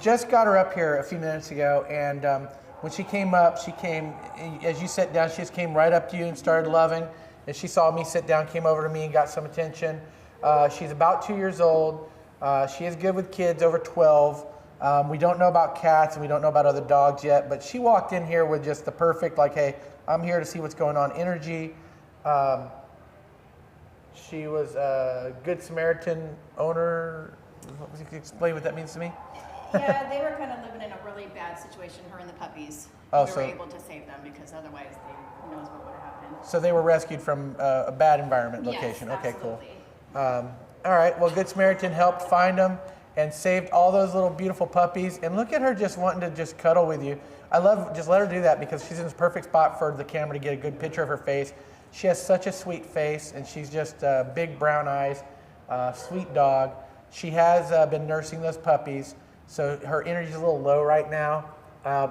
just got her up here a few minutes ago, and when she came up, as you sat down, she just came right up to you and started loving. As she saw me sit down, came over to me and got some attention. She's about 2 years old. She is good with kids over 12. We don't know about cats and we don't know about other dogs yet, but she walked in here with just the perfect, like, hey, I'm here to see what's going on energy. She was a Good Samaritan owner. Can you explain what that means to me? Yeah, they were kind of living in a really bad situation, her and the puppies. Oh, we so- were able to save them because otherwise who knows what would have happened. So they were rescued from a bad environment location. Yes, okay, absolutely. cool. All right, well, Good Samaritan helped find them and saved all those little beautiful puppies. And look at her just wanting to just cuddle with you. I love, just let her do that because she's in this perfect spot for the camera to get a good picture of her face. She has such a sweet face and she's just big brown eyes, sweet dog. She has been nursing those puppies, so her energy's a little low right now.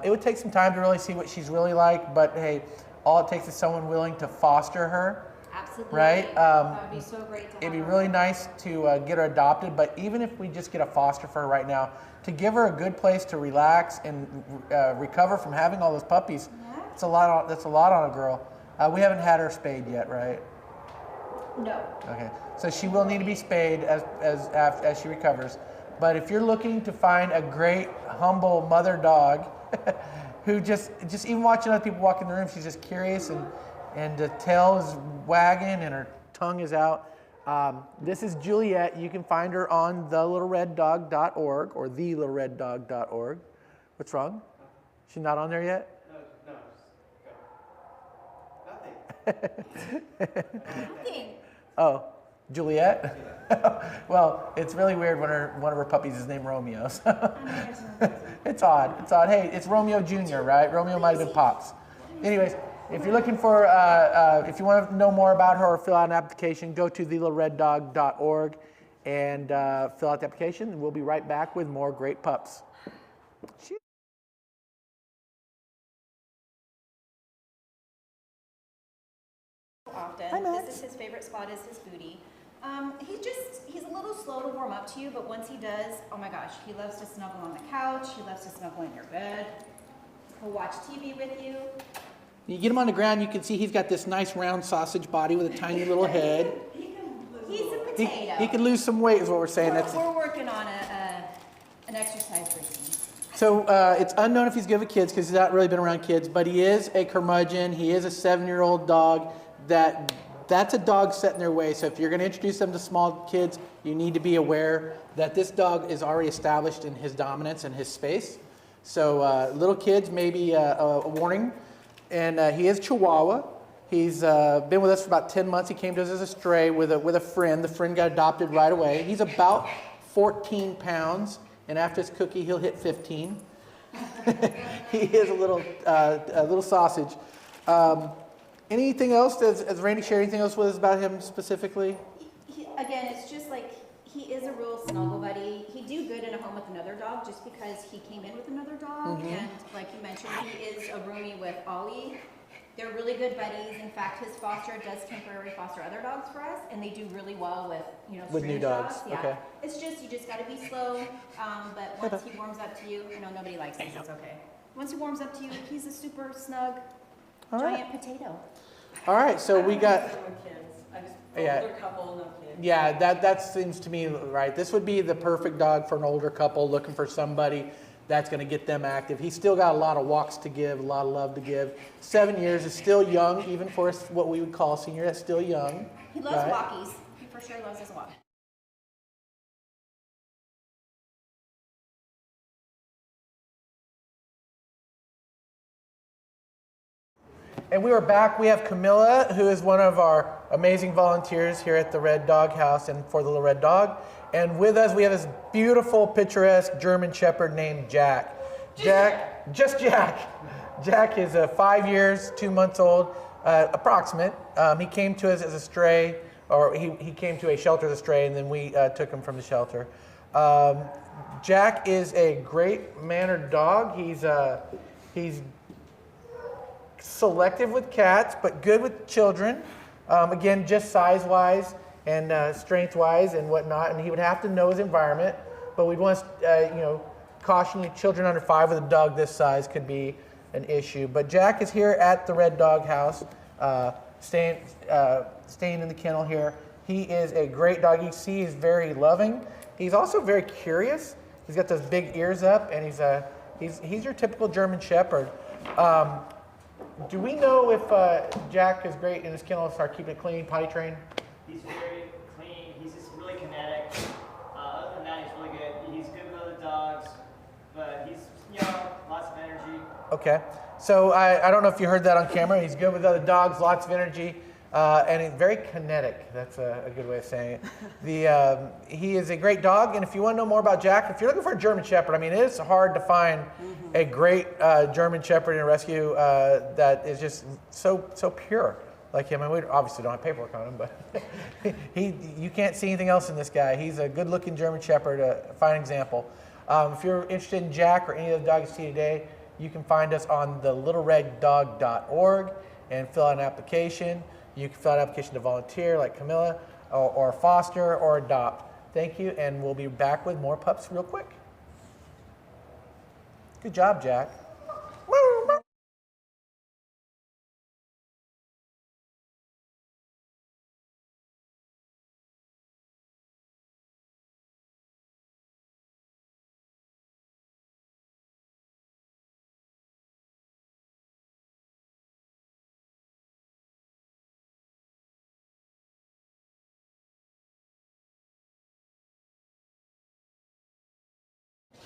It would take some time to really see what she's really like, but hey, all it takes is someone willing to foster her. Absolutely. Right? That would be so great to have It'd be her. really nice to get her adopted, but even if we just get a foster for her right now, to give her a good place to relax and recover from having all those puppies, that's a lot on a girl. We haven't had her spayed yet, right? No. Okay, so she will need to be spayed as she recovers. But if you're looking to find a great, humble mother dog who just even watching other people walk in the room, she's just curious and the tail is wagging and her tongue is out, This is Juliet. You can find her on thelittlereddog.org or thelittlereddog.org. What's wrong? She's not on there yet? Nothing. Oh, Juliet? Well, it's really weird when one of her puppies is named Romeo. So. It's odd. It's odd. Hey, it's Romeo Jr., right? Romeo might have been Pops. Anyways, if you're looking for, if you want to know more about her or fill out an application, go to thelittlereddog.org and fill out the application, and we'll be right back with more great pups. Often. This is his favorite spot, is his booty. He's a little slow to warm up to you, but once he does, oh my gosh, he loves to snuggle on the couch, he loves to snuggle in your bed, he'll watch TV with you. You get him on the ground, you can see he's got this nice round sausage body with a tiny little head. He's a potato. He can lose some weight is what we're saying. We're working on an exercise routine. So it's unknown if he's good with kids because he's not really been around kids, but he is a curmudgeon. He is a 7-year-old dog. That's a dog set in their way. So if you're going to introduce them to small kids, you need to be aware that this dog is already established in his dominance and his space. So little kids, maybe a warning. And he is Chihuahua. He's been with us for about 10 months. He came to us as a stray with a friend. The friend got adopted right away. He's about 14 pounds. And after his cookie, he'll hit 15. He is a little sausage. Anything else? Has Randy shared anything else with us about him specifically? Again, it's just like he is a real snuggle buddy. He'd do good in a home with another dog just because he came in with another dog. Mm-hmm. And like you mentioned, he is a roomie with Ollie. They're really good buddies. In fact, his foster does temporarily foster other dogs for us, and they do really well with with new dogs. Yeah. Okay. It's just you just got to be slow. But once he warms up to you, I know nobody likes this. It's okay. Once he warms up to you, he's a super snug giant potato. All right. So we got. Older couple, no kids. Yeah, that seems to me right. This would be the perfect dog for an older couple looking for somebody that's going to get them active. He's still got a lot of walks to give, a lot of love to give. 7 years is still young, even for what we would call a senior. That's still young. He loves walkies. He for sure loves his walk. And we are back. We have Camilla, who is one of our amazing volunteers here at the Red Dog House and for the Little Red Dog. And with us, we have this beautiful, picturesque German Shepherd named Jack. Jack. Jack is 5 years, 2 months old, approximate. He came to us as a stray, or he came to a shelter as a stray, and then we took him from the shelter. Jack is a great mannered dog. He's selective with cats, but good with children. Again, just size-wise and strength-wise and whatnot. And he would have to know his environment. But we'd want to, caution you, children under 5 with a dog this size could be an issue. But Jack is here at the Red Dog House, staying in the kennel here. He is a great dog. You see, he's very loving. He's also very curious. He's got those big ears up, and he's your typical German Shepherd. Do we know if Jack is great in his kennel to start keeping it clean, potty trained? He's very clean. He's just really kinetic. Other than that, he's really good. He's good with other dogs, but he's young, lots of energy. Okay. So I don't know if you heard that on camera. He's good with other dogs, lots of energy, and he's very kinetic. That's a good way of saying it. He is a great dog, and if you want to know more about Jack, if you're looking for a German Shepherd, I mean, it is hard to find a great German Shepherd in a rescue that is just so pure like him. And we obviously don't have paperwork on him, but you can't see anything else in this guy. He's a good-looking German Shepherd, a fine example. If you're interested in Jack or any of the dogs you see today, you can find us on thelittlereddog.org and fill out an application. You can fill out an application to volunteer like Camilla, or foster, or adopt. Thank you, and we'll be back with more pups real quick. Good job, Jack.